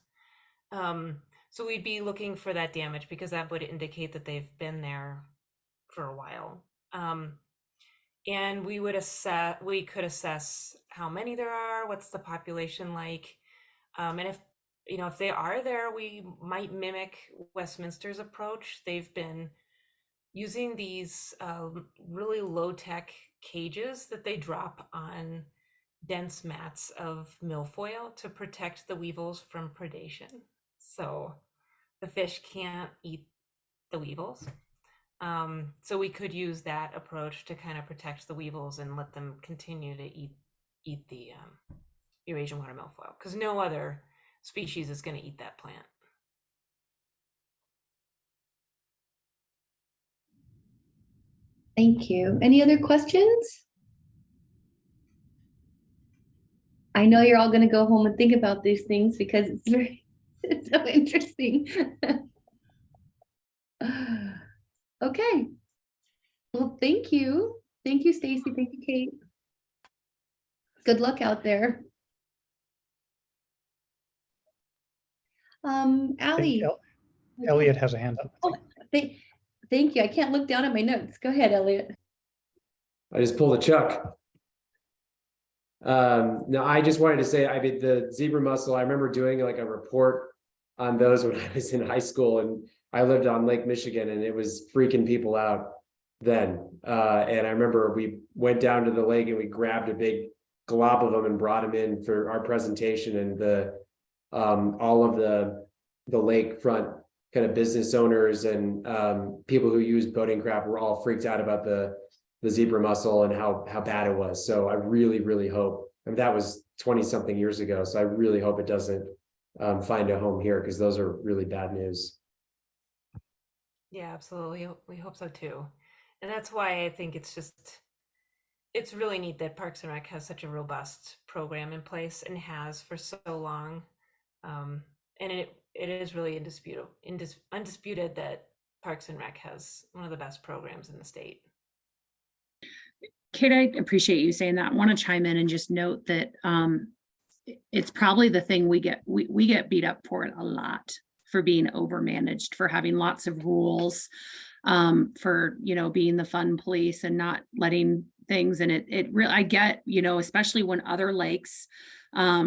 So we'd be looking for that damage because that would indicate that they've been there for a while. And we could assess how many there are, what's the population like. And if they are there, we might mimic Westminster's approach. They've been using these really low-tech cages that they drop on dense mats of milfoil to protect the weevils from predation. So the fish can't eat the weevils. So we could use that approach to kind of protect the weevils and let them continue to eat the Eurasian water milfoil, because no other species is going to eat that plant. Thank you. Any other questions? I know you're all going to go home and think about these things because it's so interesting. Okay. Well, thank you. Thank you, Stacy. Thank you, Kate. Good luck out there. Allie. Elliot has a hand up. Oh, thank you. I can't look down at my notes. Go ahead, Elliot. I just pulled a Chuck. No, I just wanted to say, I mean, the zebra mussel, I remember doing like a report on those when I was in high school, and I lived on Lake Michigan, and it was freaking people out then. And I remember we went down to the lake and we grabbed a big glob of them and brought them in for our presentation, and all of the lakefront kind of business owners and people who use boating craft were all freaked out about the zebra mussel and how bad it was. So I really, really hope, I mean, that was 20 something years ago. So I really hope it doesn't find a home here, because those are really bad news. Yeah, absolutely. We hope so too. And that's why I think it's really neat that Parks and Rec has such a robust program in place and has for so long. And it is really undisputed that Parks and Rec has one of the best programs in the state. Kate, I appreciate you saying that. I want to chime in and just note that it's probably the thing we get beat up for it a lot, for being overmanaged, for having lots of rules, for, being the fun police and not letting things, and it really, I get, especially when other lakes, I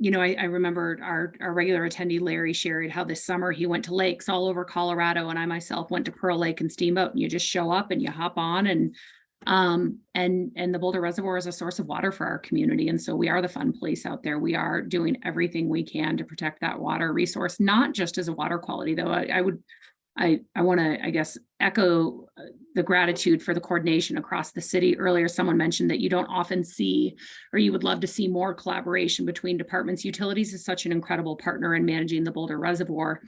remember our regular attendee, Larry, shared how this summer he went to lakes all over Colorado, and I myself went to Pearl Lake and Steamboat, and you just show up and you hop on, and the Boulder Reservoir is a source of water for our community. And so we are the fun police out there. We are doing everything we can to protect that water resource, not just as a water quality, though. I want to, I guess, echo the gratitude for the coordination across the city. Earlier, someone mentioned that you don't often see, or you would love to see more collaboration between departments. Utilities is such an incredible partner in managing the Boulder Reservoir.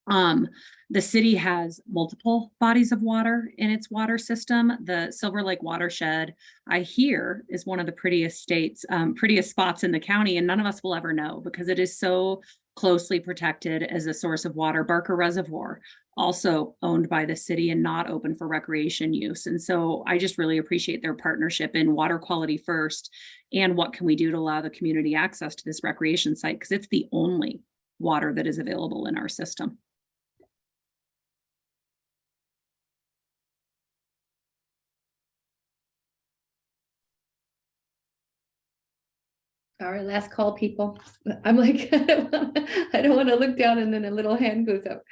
The city has multiple bodies of water in its water system. The Silver Lake watershed, I hear, is one of the prettiest spots in the county, and none of us will ever know because it is so closely protected as a source of water. Barker Reservoir, also owned by the city and not open for recreation use. And so I just really appreciate their partnership in water quality first, and what can we do to allow the community access to this recreation site, because it's the only water that is available in our system. All right, last call, people. I'm like, I don't want to look down and then a little hand goes up.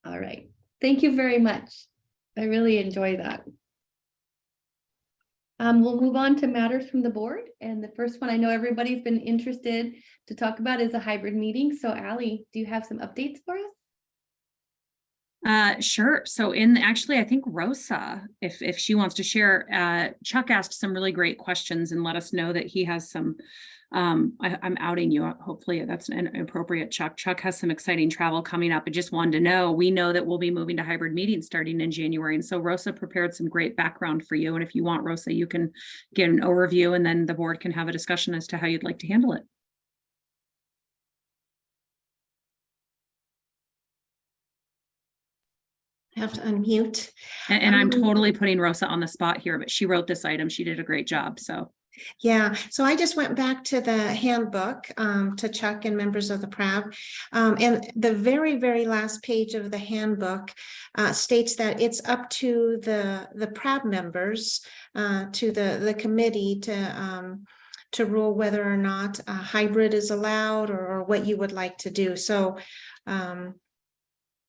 All right, thank you very much. I really enjoy that. We'll move on to matters from the board. And the first one I know everybody's been interested to talk about is a hybrid meeting. So Allie, do you have some updates for us? Sure. So actually, I think Rosa, if she wants to share, Chuck asked some really great questions and let us know that he has some, I'm outing you. Hopefully that's an appropriate Chuck. Chuck has some exciting travel coming up. I just wanted to know, we know that we'll be moving to hybrid meetings starting in January. And so Rosa prepared some great background for you. And if you want, Rosa, you can get an overview and then the board can have a discussion as to how you'd like to handle it. I have to unmute. And I'm totally putting Rosa on the spot here, but she wrote this item. She did a great job. So Yeah, so I just went back to the handbook to Chuck and members of the PRAB. And the very, very last page of the handbook states that it's up to the PRAB members, to the committee to rule whether or not a hybrid is allowed or what you would like to do. So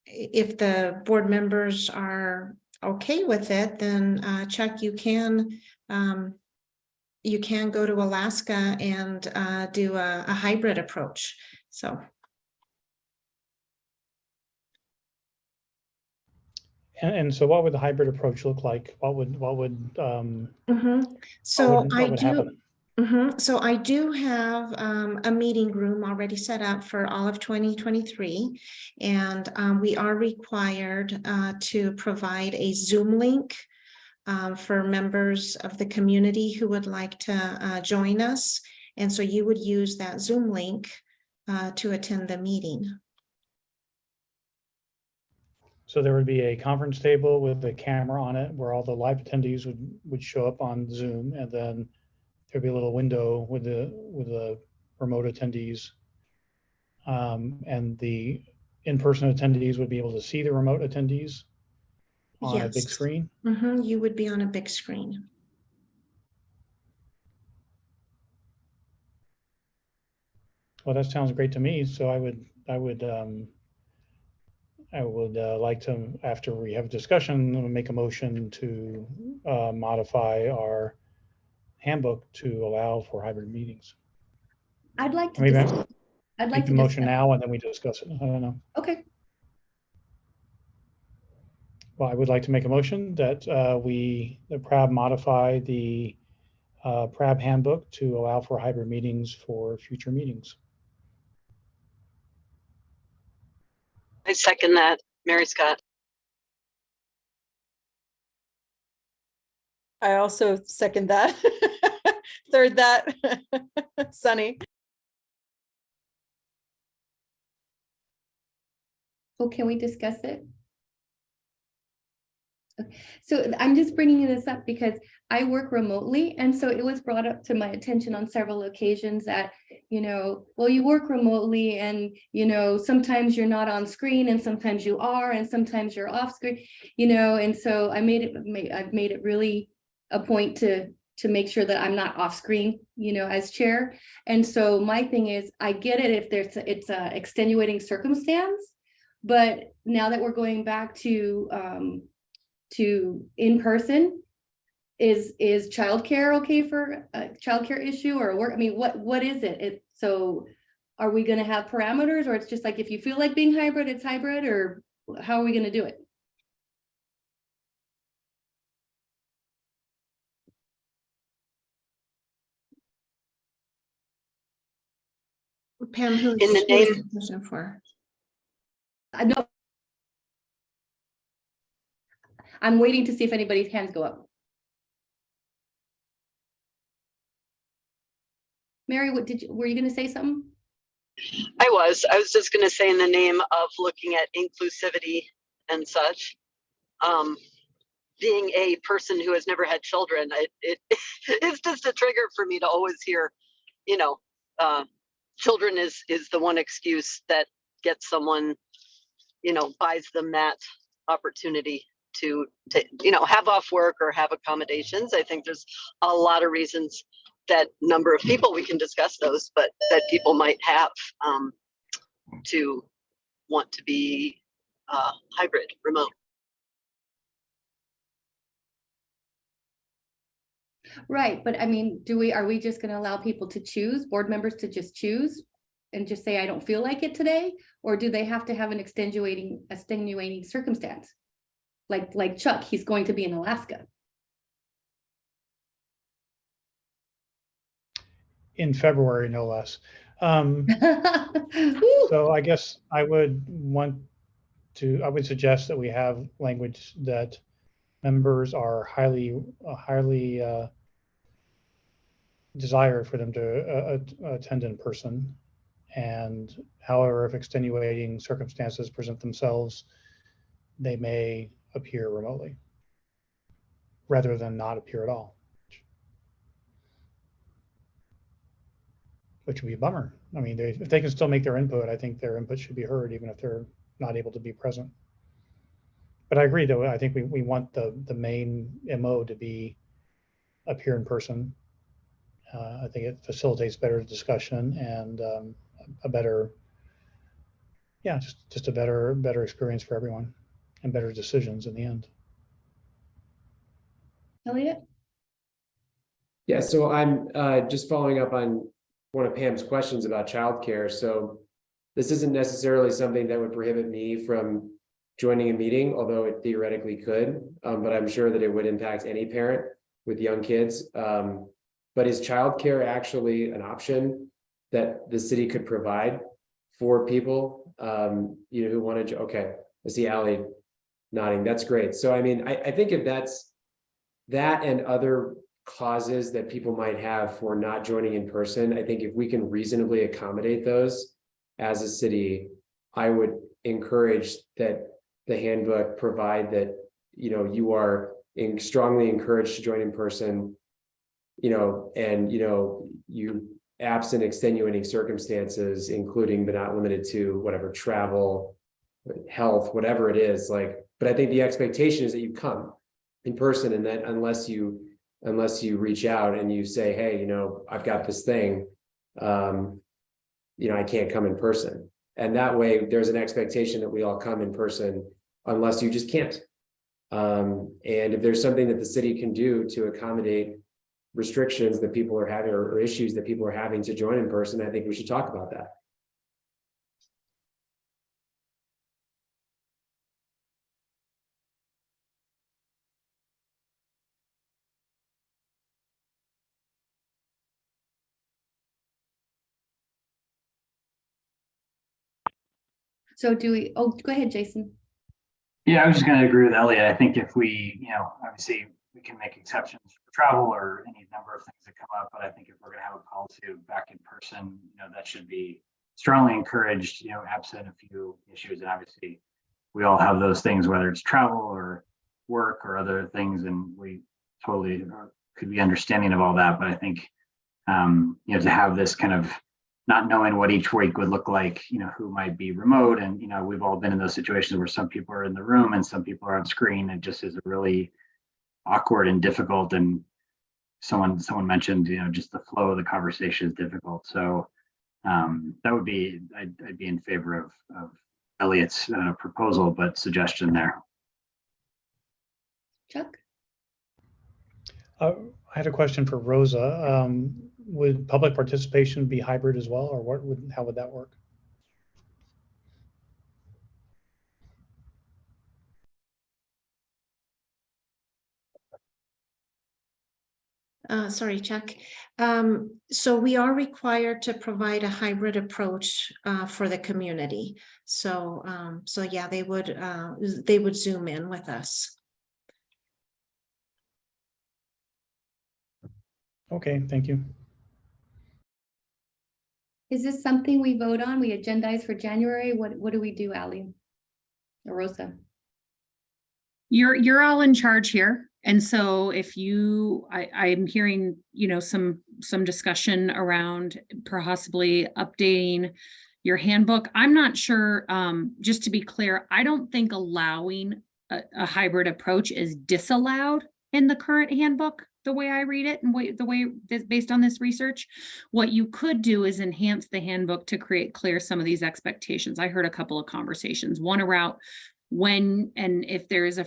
if the board members are okay with it, then Chuck, you can go to Alaska and do a hybrid approach. So. And so what would the hybrid approach look like? What would So I would do. happen? So I do have a meeting room already set up for all of 2023, and we are required to provide a Zoom link for members of the community who would like to join us. And so you would use that Zoom link to attend the meeting. So there would be a conference table with a camera on it where all the live attendees would show up on Zoom, and then there'd be a little window with the remote attendees, and the in-person attendees would be able to see the remote attendees on a big screen. You would be on a big screen. Well, that sounds great to me. So I would like to, after we have a discussion, make a motion to modify our handbook to allow for hybrid meetings. I'd like to Maybe make the motion now and then we discuss it. I don't know. Okay. Well, I would like to make a motion that the PRAB modify the PRAB handbook to allow for hybrid meetings for future meetings. I second that, Mary Scott. I also second that. Third that, Sunny. Well, can we discuss it? So I'm just bringing this up because I work remotely. And so it was brought up to my attention on several occasions that, well, you work remotely and, sometimes you're not on screen and sometimes you are, and sometimes you're off screen, and so I've made it really a point to make sure that I'm not off screen, as chair. And so my thing is, I get it if it's a extenuating circumstance, but now that we're going back to in person, is childcare okay for a childcare issue or work? I mean, what is it? So are we going to have parameters, or it's just like if you feel like being hybrid, it's hybrid, or how are we going to do it? Pam, who's In the name- the person for? No. I'm waiting to see if anybody's hands go up. Mary, were you going to say something? I was just going to say, in the name of looking at inclusivity and such, being a person who has never had children, it's just a trigger for me to always hear, children is the one excuse that gets someone, buys them that opportunity to have off work or have accommodations. I think there's a lot of reasons, that number of people, we can discuss those, but that people might have to want to be hybrid, remote. Right, but I mean, are we just going to allow people to choose, board members to just choose and just say, I don't feel like it today? Or do they have to have an extenuating circumstance? Like Chuck, he's going to be in Alaska. In February, no less. So I guess I would suggest that we have language that members are highly desired for them to attend in person. And however, if extenuating circumstances present themselves, they may appear remotely rather than not appear at all, which would be a bummer. I mean, if they can still make their input, I think their input should be heard, even if they're not able to be present. But I agree, though, I think we want the main MO to be appear in person. I think it facilitates better discussion and a better, just a better experience for everyone and better decisions in the end. Elliot? Yeah, so I'm just following up on one of Pam's questions about childcare. So this isn't necessarily something that would prohibit me from joining a meeting, although it theoretically could, but I'm sure that it would impact any parent with young kids. But is childcare actually an option that the city could provide for people, who wanted to? Okay, I see Allie nodding. That's great. So I mean, I think if that's that and other causes that people might have for not joining in person, I think if we can reasonably accommodate those as a city, I would encourage that the handbook provide that, you are strongly encouraged to join in person, and, you absent extenuating circumstances, including but not limited to whatever, travel, health, whatever it is, but I think the expectation is that you come in person, and that unless you reach out and you say, hey, I've got this thing, I can't come in person. And that way there's an expectation that we all come in person unless you just can't. And if there's something that the city can do to accommodate restrictions that people are having or issues that people are having to join in person, I think we should talk about that. So go ahead, Jason. Yeah, I was just going to agree with Elliot. I think if we, obviously we can make exceptions for travel or any number of things that come up, but I think if we're going to have a policy of back in person, that should be strongly encouraged, absent a few issues. And obviously we all have those things, whether it's travel or, work or other things, and we totally could be understanding of all that. But I think, to have this kind of not knowing what each week would look like, who might be remote. And, we've all been in those situations where some people are in the room and some people are on screen. It just is really awkward and difficult. And someone mentioned, just the flow of the conversation is difficult. So that would be, I'd be in favor of Elliot's proposal, but suggestion there. Chuck? I had a question for Rosa. Would public participation be hybrid as well, or how would that work? Sorry, Chuck. So we are required to provide a hybrid approach for the community. So yeah, they would Zoom in with us. Okay, thank you. Is this something we vote on? We agendize for January? What do we do, Ally or Rosa? You're all in charge here. And so if I'm hearing, some discussion around possibly updating your handbook. I'm not sure, just to be clear, I don't think allowing a hybrid approach is disallowed in the current handbook, the way I read it and the way based on this research. What you could do is enhance the handbook to create clear some of these expectations. I heard a couple of conversations, one around when and if there is a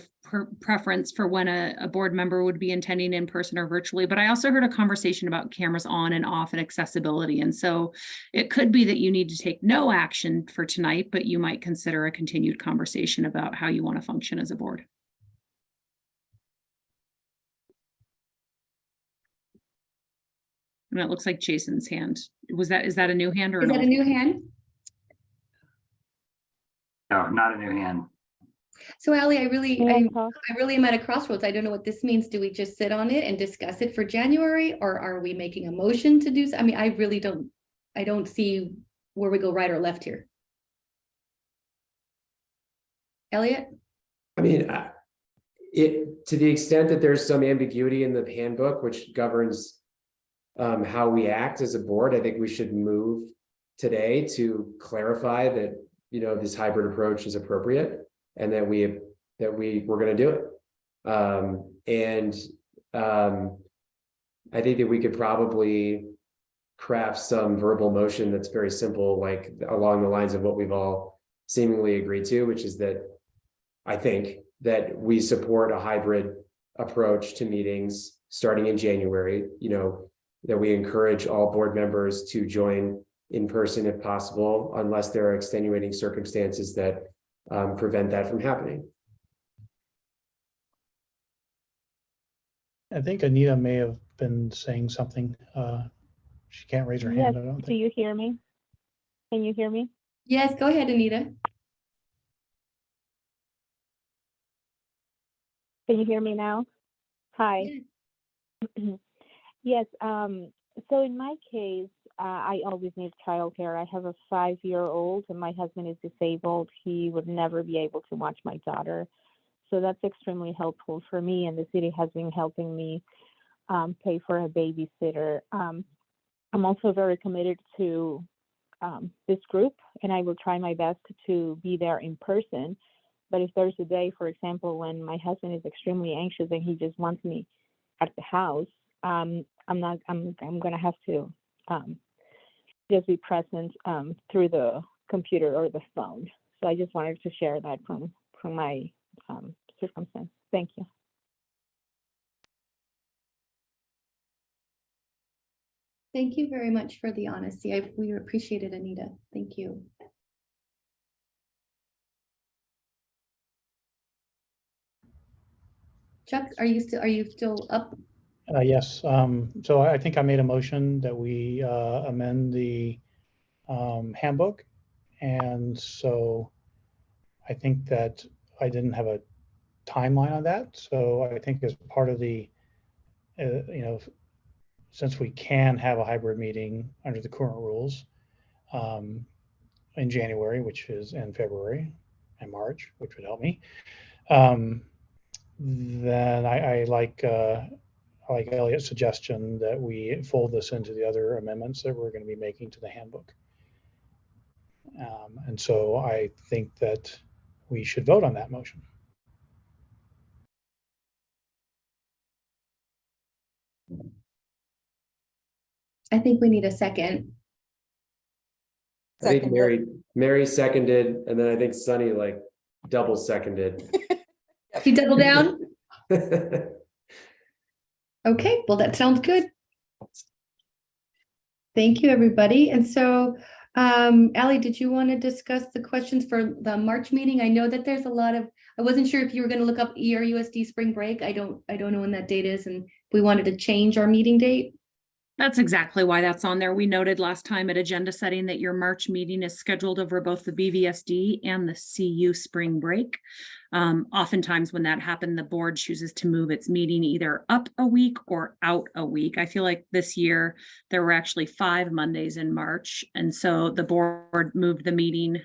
preference for when a board member would be attending in person or virtually. But I also heard a conversation about cameras on and off and accessibility. And so it could be that you need to take no action for tonight, but you might consider a continued conversation about how you want to function as a board. And it looks like Jason's hand. Is that a new hand or is that a new hand? No, not a new hand. So Ally, I really am at a crossroads. I don't know what this means. Do we just sit on it and discuss it for January, or are we making a motion to do so? I mean, I don't see where we go right or left here. Elliot? I mean, to the extent that there's some ambiguity in the handbook, which governs how we act as a board, I think we should move today to clarify that, this hybrid approach is appropriate and that we're going to do it. I think that we could probably craft some verbal motion that's very simple, like along the lines of what we've all seemingly agreed to, which is that I think that we support a hybrid approach to meetings starting in January, that we encourage all board members to join in person if possible, unless there are extenuating circumstances that prevent that from happening. I think Anita may have been saying something. She can't raise her hand. I don't think. Do you hear me? Can you hear me? Yes, go ahead, Anita. Can you hear me now? Hi. Yes. So in my case, I always need childcare. I have a 5-year-old and my husband is disabled. He would never be able to watch my daughter. So that's extremely helpful for me. And the city has been helping me pay for a babysitter. I'm also very committed to this group, and I will try my best to be there in person. But if there's a day, for example, when my husband is extremely anxious and he just wants me at the house, I'm going to have to just be present through the computer or the phone. So I just wanted to share that from my circumstance. Thank you. Thank you very much for the honesty. We appreciate it, Anita. Thank you. Chuck, are you still up? Yes. So I think I made a motion that we amend the handbook. And so I think that I didn't have a timeline on that. So I think as part of the, since we can have a hybrid meeting under the current rules in January, which is in February and March, which would help me, then I like Elliot's suggestion that we fold this into the other amendments that we're going to be making to the handbook. And so I think that we should vote on that motion. I think we need a second. I think Mary seconded, and then I think Sunny like double seconded. You double down? Okay, well, that sounds good. Thank you, everybody. And so, Ally, did you want to discuss the questions for the March meeting? I know that there's a lot of, I wasn't sure if you were going to look up ERUSD spring break. I don't know when that date is, and if we wanted to change our meeting date. That's exactly why that's on there. We noted last time at agenda setting that your March meeting is scheduled over both the BVSD and the CU spring break. Oftentimes when that happened, the board chooses to move its meeting either up a week or out a week. I feel like this year there were actually 5 Mondays in March. And so the board moved the meeting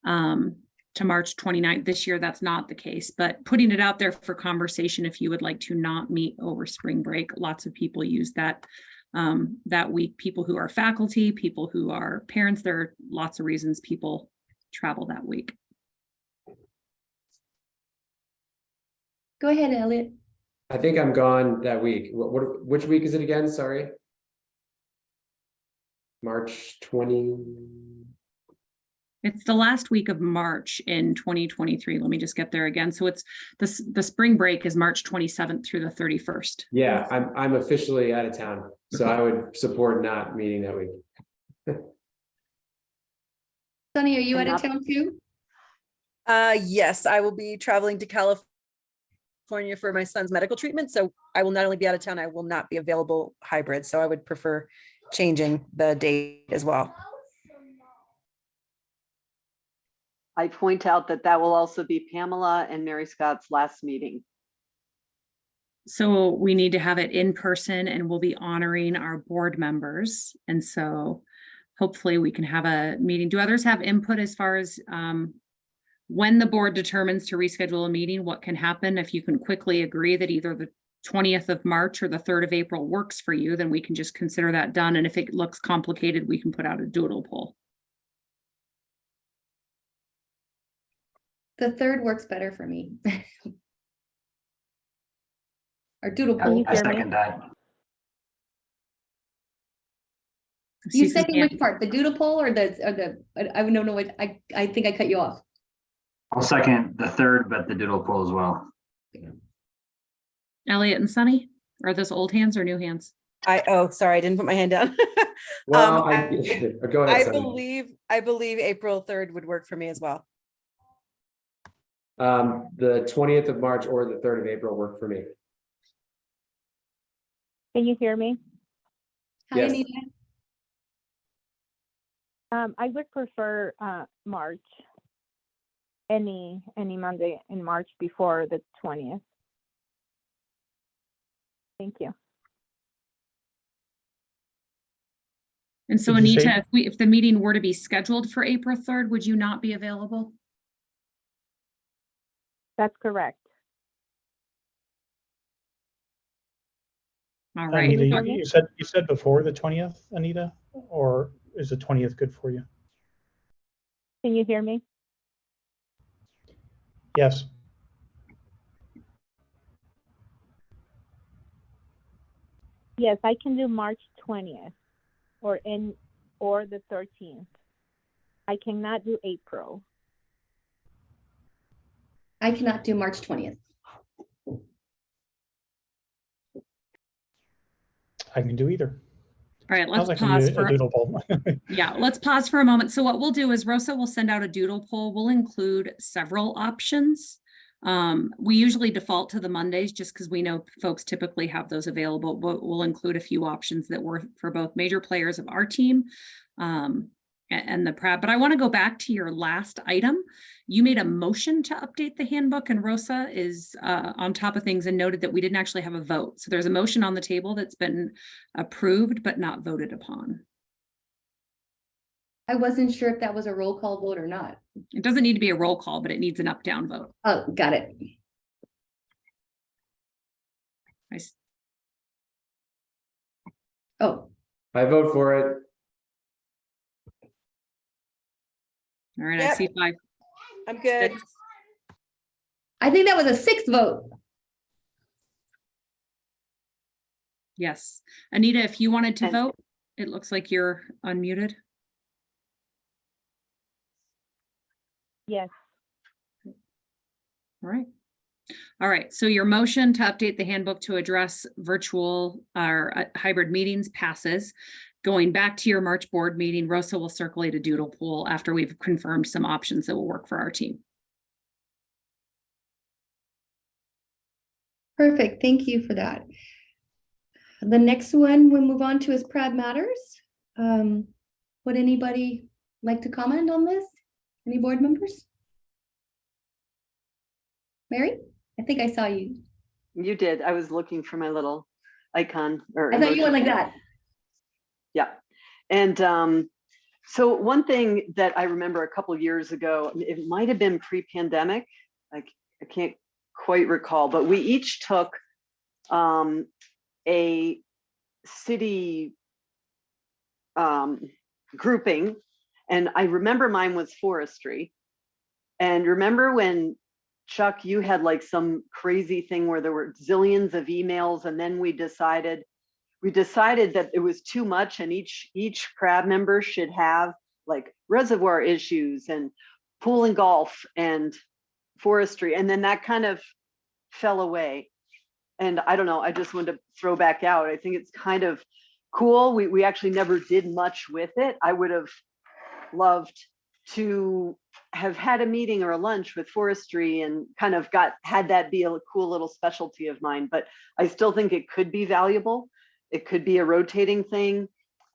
to March 29th. This year, that's not the case, but putting it out there for conversation, if you would like to not meet over spring break, lots of people use that week, people who are faculty, people who are parents. There are lots of reasons people travel that week. Go ahead, Elliot. I think I'm gone that week. Which week is it again? Sorry. March 20. It's the last week of March in 2023. Let me just get there again. So it's the spring break is March 27th through the 31st. Yeah, I'm officially out of town, so I would support not meeting that week. Sunny, are you out of town too? Yes, I will be traveling to California for my son's medical treatment. So I will not only be out of town, I will not be available hybrid. So I would prefer changing the date as well. I point out that that will also be Pamela and Mary Scott's last meeting. So we need to have it in person and we'll be honoring our board members. And so hopefully we can have a meeting. Do others have input as far as when the board determines to reschedule a meeting, what can happen? If you can quickly agree that either the 20th of March or the 3rd of April works for you, then we can just consider that done. And if it looks complicated, we can put out a doodle poll. The 3rd works better for me. Our doodle poll. I second that. You second which part? The doodle poll or the I don't know what I think I cut you off. I'll second the 3rd, but the doodle poll as well. Elliot and Sunny, are those old hands or new hands? Sorry, I didn't put my hand down. Well, go ahead. I believe April 3rd would work for me as well. The 20th of March or the 3rd of April work for me. Can you hear me? Hi, Yes. Anita. I would prefer March. Any Monday in March before the 20th. Thank you. And so Did you say- Anita, if the meeting were to be scheduled for April 3rd, would you not be available? That's correct. All right. Anita, you said before the 20th, Anita, or is the 20th good for you? Can you hear me? Yes. Yes, I can do March 20th or the 13th. I cannot do April. I cannot do March 20th. I can do either. All right, let's Sounds like pause a for doodle poll. Yeah, let's pause for a moment. So what we'll do is Rosa will send out a doodle poll. We'll include several options. We usually default to the Mondays just because we know folks typically have those available, but we'll include a few options that work for both major players of our team and the PRAB. But I want to go back to your last item. You made a motion to update the handbook, and Rosa is on top of things and noted that we didn't actually have a vote. So there's a motion on the table that's been approved but not voted upon. I wasn't sure if that was a roll call vote or not. It doesn't need to be a roll call, but it needs an up-down vote. Oh, got it. Oh, I vote for it. All right, I Yep. see 5. I'm good. I think that was a 6th vote. Yes. Anita, if you wanted to And- vote, it looks like you're unmuted. Yes. All right. All right, so your motion to update the handbook to address virtual or hybrid meetings passes. Going back to your March board meeting, Rosa will circulate a doodle poll after we've confirmed some options that will work for our team. Perfect. Thank you for that. The next one we'll move on to is Prab Matters. Would anybody like to comment on this? Any board members? Mary, I think I saw you. You did. I was looking for my little icon or. I thought you went like emoji. that. Yeah. And so one thing that I remember a couple years ago, it might have been pre-pandemic. I can't quite recall, but we each took a city grouping. And I remember mine was forestry. And remember when Chuck, you had like some crazy thing where there were zillions of emails, and then we decided that it was too much, and each Prab member should have like reservoir issues and pool and golf and forestry, and then that kind of fell away. And I don't know, I just wanted to throw back out. I think it's kind of cool. We actually never did much with it. I would have loved to have had a meeting or a lunch with forestry and kind of had that be a cool little specialty of mine, but I still think it could be valuable. It could be a rotating thing.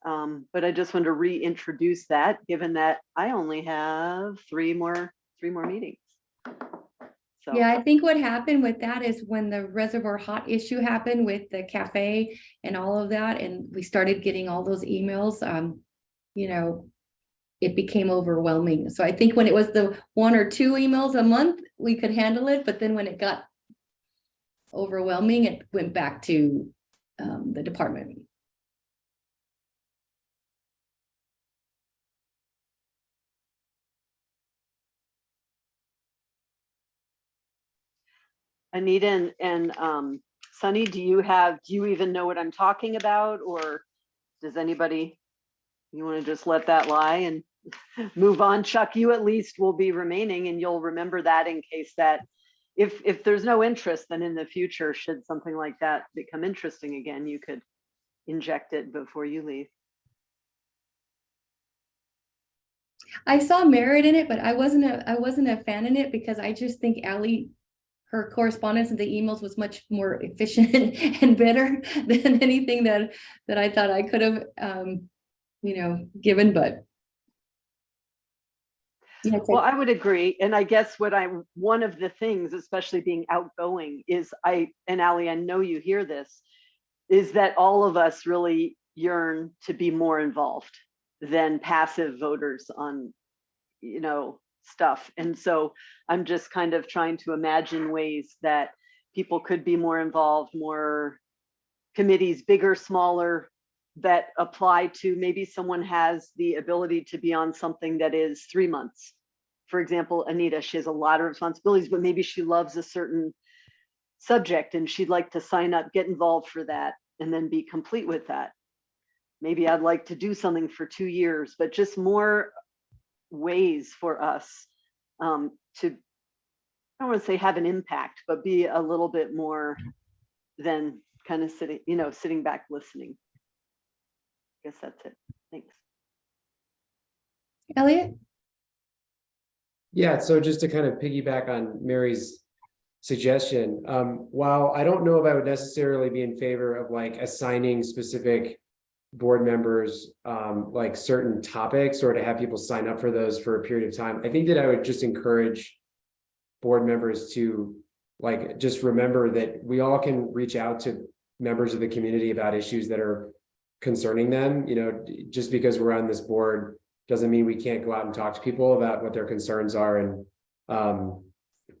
But I just wanted to reintroduce that, given that I only have three more meetings. So Yeah, I think what happened with that is when the Reservoir Hot issue happened with the cafe and all of that, and we started getting all those emails, you know, it became overwhelming. So I think when it was the 1 or 2 emails a month, we could handle it. But then when it got overwhelming, it went back to the department. Anita and Sunny, do you even know what I'm talking about, or does anybody, you want to just let that lie and move on? Chuck, you at least will be remaining, and you'll remember that in case that if there's no interest, then in the future, should something like that become interesting again, you could inject it before you leave. I saw merit in it, but I wasn't a fan in it, because I just think Allie, her correspondence and the emails was much more efficient and better than anything that I thought I could have you know, given. But yeah, Well, I would agree. And I guess one of the things, especially being outgoing, is and Allie, I know you hear this, is that all of us really yearn to be more involved than passive voters on, you know, stuff. And so I'm just kind of trying to imagine ways that people could be more involved, more committees, bigger, smaller, that apply to maybe someone has the ability to be on something that is 3 months. For example, Anita, she has a lot of responsibilities, but maybe she loves a certain subject and she'd like to sign up, get involved for that, and then be complete with that. Maybe I'd like to do something for 2 years, but just more ways for us to, I don't want to say have an impact, but be a little bit more than kind of sitting back listening. I guess that's it. Thanks. Elliot? Yeah, so just to kind of piggyback on Mary's suggestion, while I don't know if I would necessarily be in favor of like assigning specific board members like certain topics, or to have people sign up for those for a period of time, I think that I would just encourage board members to like just remember that we all can reach out to members of the community about issues that are concerning them. You know, just because we're on this board doesn't mean we can't go out and talk to people about what their concerns are.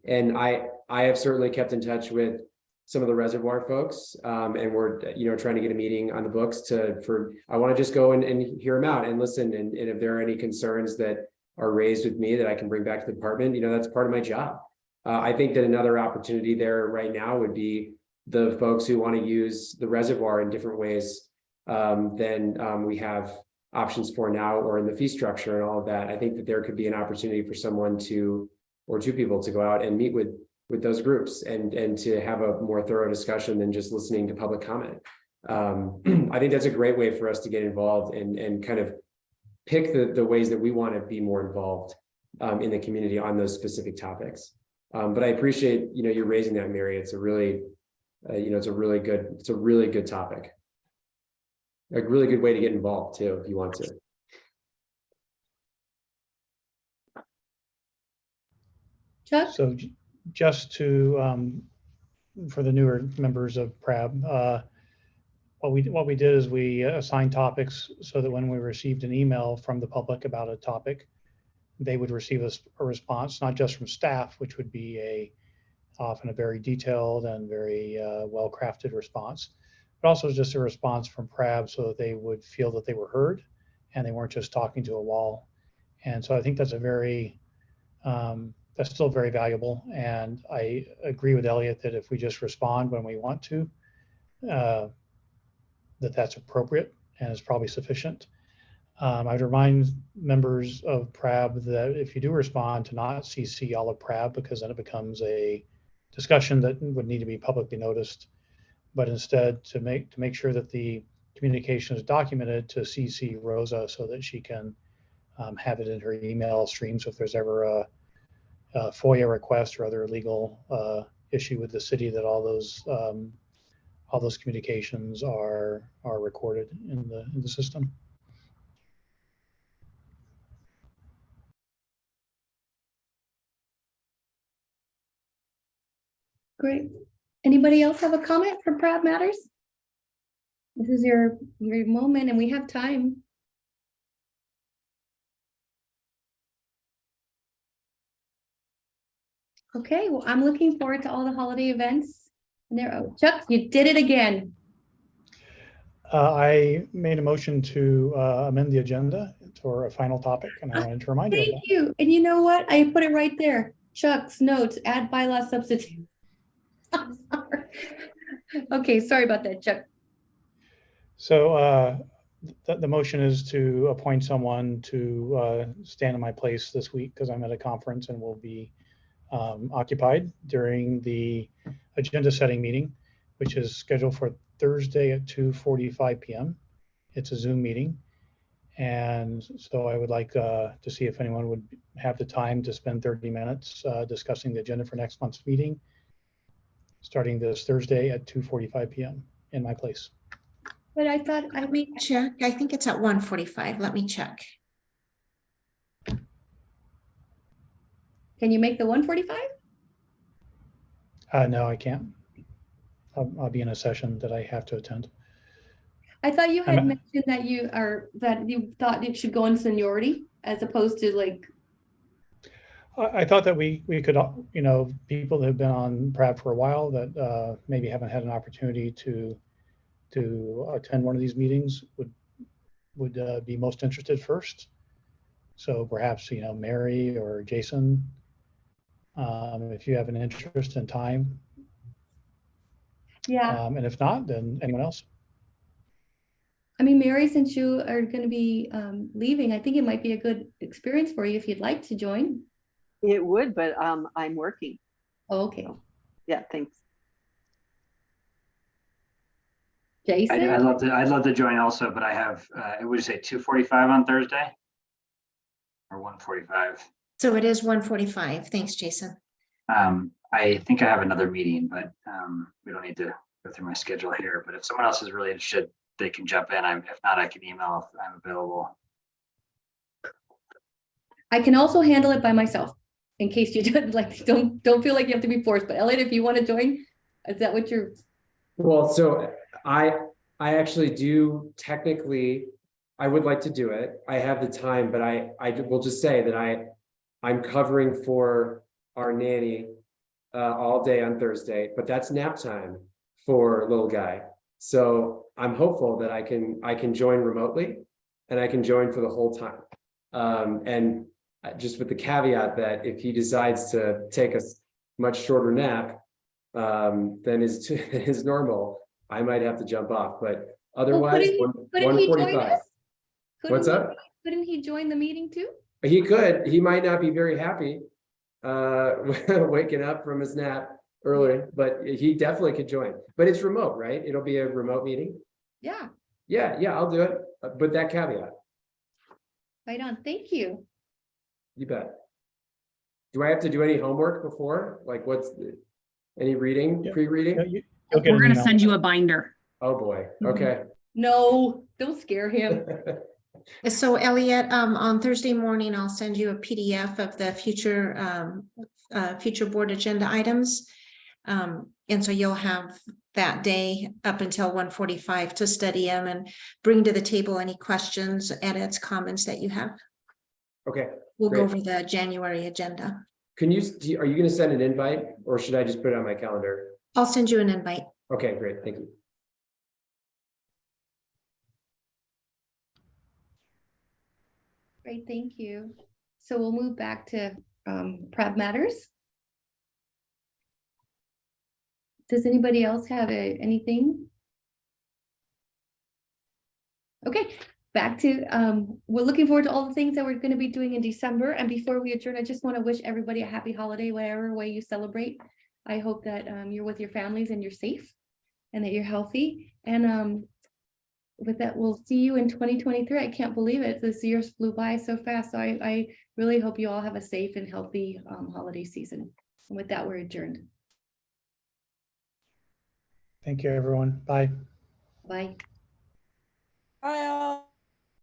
And I have certainly kept in touch with some of the reservoir folks. And we're, trying to get a meeting on the books I want to just go and hear them out and listen. And if there are any concerns that are raised with me that I can bring back to the department, that's part of my job. I think that another opportunity there right now would be the folks who want to use the reservoir in different ways than we have options for now, or in the fee structure and all of that. I think that there could be an opportunity for someone or two people to go out and meet with those groups and to have a more thorough discussion than just listening to public comment. I think that's a great way for us to get involved and kind of pick the ways that we want to be more involved in the community on those specific topics. But I appreciate, you're raising that, Mary. It's a really, it's a really good topic. A really good way to get involved too, if you want to. Chuck? So just to, for the newer members of PRAB, what we did is we assigned topics so that when we received an email from the public about a topic, they would receive a response, not just from staff, which would be often a very detailed and very well-crafted response, but also just a response from PRAB so that they would feel that they were heard and they weren't just talking to a wall. And so I think that's that's still very valuable. And I agree with Elliot that if we just respond when we want to, that's appropriate and is probably sufficient. I'd remind members of PRAB that if you do respond, to not CC all of PRAB, because then it becomes a discussion that would need to be publicly noticed, but instead to make sure that the communication is documented, to CC Rosa so that she can have it in her email streams if there's ever a FOIA request or other legal issue with the city, that all those communications are recorded in the system. Great. Anybody else have a comment for PRAB Matters? This is your moment and we have time. Okay, well, I'm looking forward to all the holiday events. And Chuck, you did it again. I made a motion to amend the agenda for a final topic, and I wanted to remind you of that. Thank you. And you know what? I put it right there. Chuck's notes, add bylaw substitute. I'm sorry. Okay, sorry about that, Chuck. So the motion is to appoint someone to stand in my place this week, because I'm at a conference and will be occupied during the agenda setting meeting, which is scheduled for Thursday at 2:45 p.m. It's a Zoom meeting. And so I would like to see if anyone would have the time to spend 30 minutes discussing the agenda for next month's meeting, starting this Thursday at 2:45 p.m. in my place. But I thought check. I think it's at 1:45. Let me check. Can you make the 1:45? No, I can't. I'll be in a session that I have to attend. I thought you had mentioned that you thought it should go in seniority as opposed to like. I thought that we could, people that have been on PRAB for a while that maybe haven't had an opportunity to attend one of these meetings would be most interested first. So perhaps, Mary or Jason, if you have an interest in time. Yeah. And if not, then anyone else. I mean, Mary, since you are going to be leaving, I think it might be a good experience for you if you'd like to join. It would, but I'm working. Oh, okay. So, yeah, thanks. Jason? I'd love to join also, but I have, would you say 2:45 on Thursday? Or 1:45? So it is 1:45. Thanks, Jason. I think I have another meeting, but we don't need to go through my schedule here. But if someone else is really interested, they can jump in. If not, I can email if I'm available. I can also handle it by myself in case you don't feel like you have to be forced. But Elliot, if you want to join, is that what you're? Well, so I actually do technically, I would like to do it. I have the time, but I will just say that I'm covering for our nanny all day on Thursday, but that's nap time for little guy. So I'm hopeful that I can join remotely and I can join for the whole time. And just with the caveat that if he decides to take a much shorter nap than is normal, I might have to jump off, but otherwise, couldn't he join 1:45. us? What's up? Couldn't he join the meeting too? He could. He might not be very happy waking up from his nap early, but he definitely could join. But it's remote, right? It'll be a remote meeting. Yeah, Yeah, I'll do it. But that caveat, right on. Thank you. you bet. Do I have to do any homework before? Like any reading, pre-reading? You'll get We're an gonna email. send you a binder. Oh, boy. Okay. No, don't scare him. So Elliot, on Thursday morning, I'll send you a PDF of the future board agenda items. And so you'll have that day up until 1:45 to study them and bring to the table any questions, edits, comments that you have. Okay. We'll go great. over the January agenda. Are you going to send an invite or should I just put it on my calendar? I'll send you an invite. Okay, great. Thank you. Great, thank you. So we'll move back to Prab Matters. Does anybody else have anything? Okay, back to, we're looking forward to all the things that we're going to be doing in December. And before we adjourn, I just want to wish everybody a happy holiday, whatever way you celebrate. I hope that you're with your families and you're safe and that you're healthy. And with that, we'll see you in 2023. I can't believe it. This year flew by so fast. So I really hope you all have a safe and healthy holiday season. And with that, we're adjourned. Thank you, everyone. Bye. Bye. Bye all.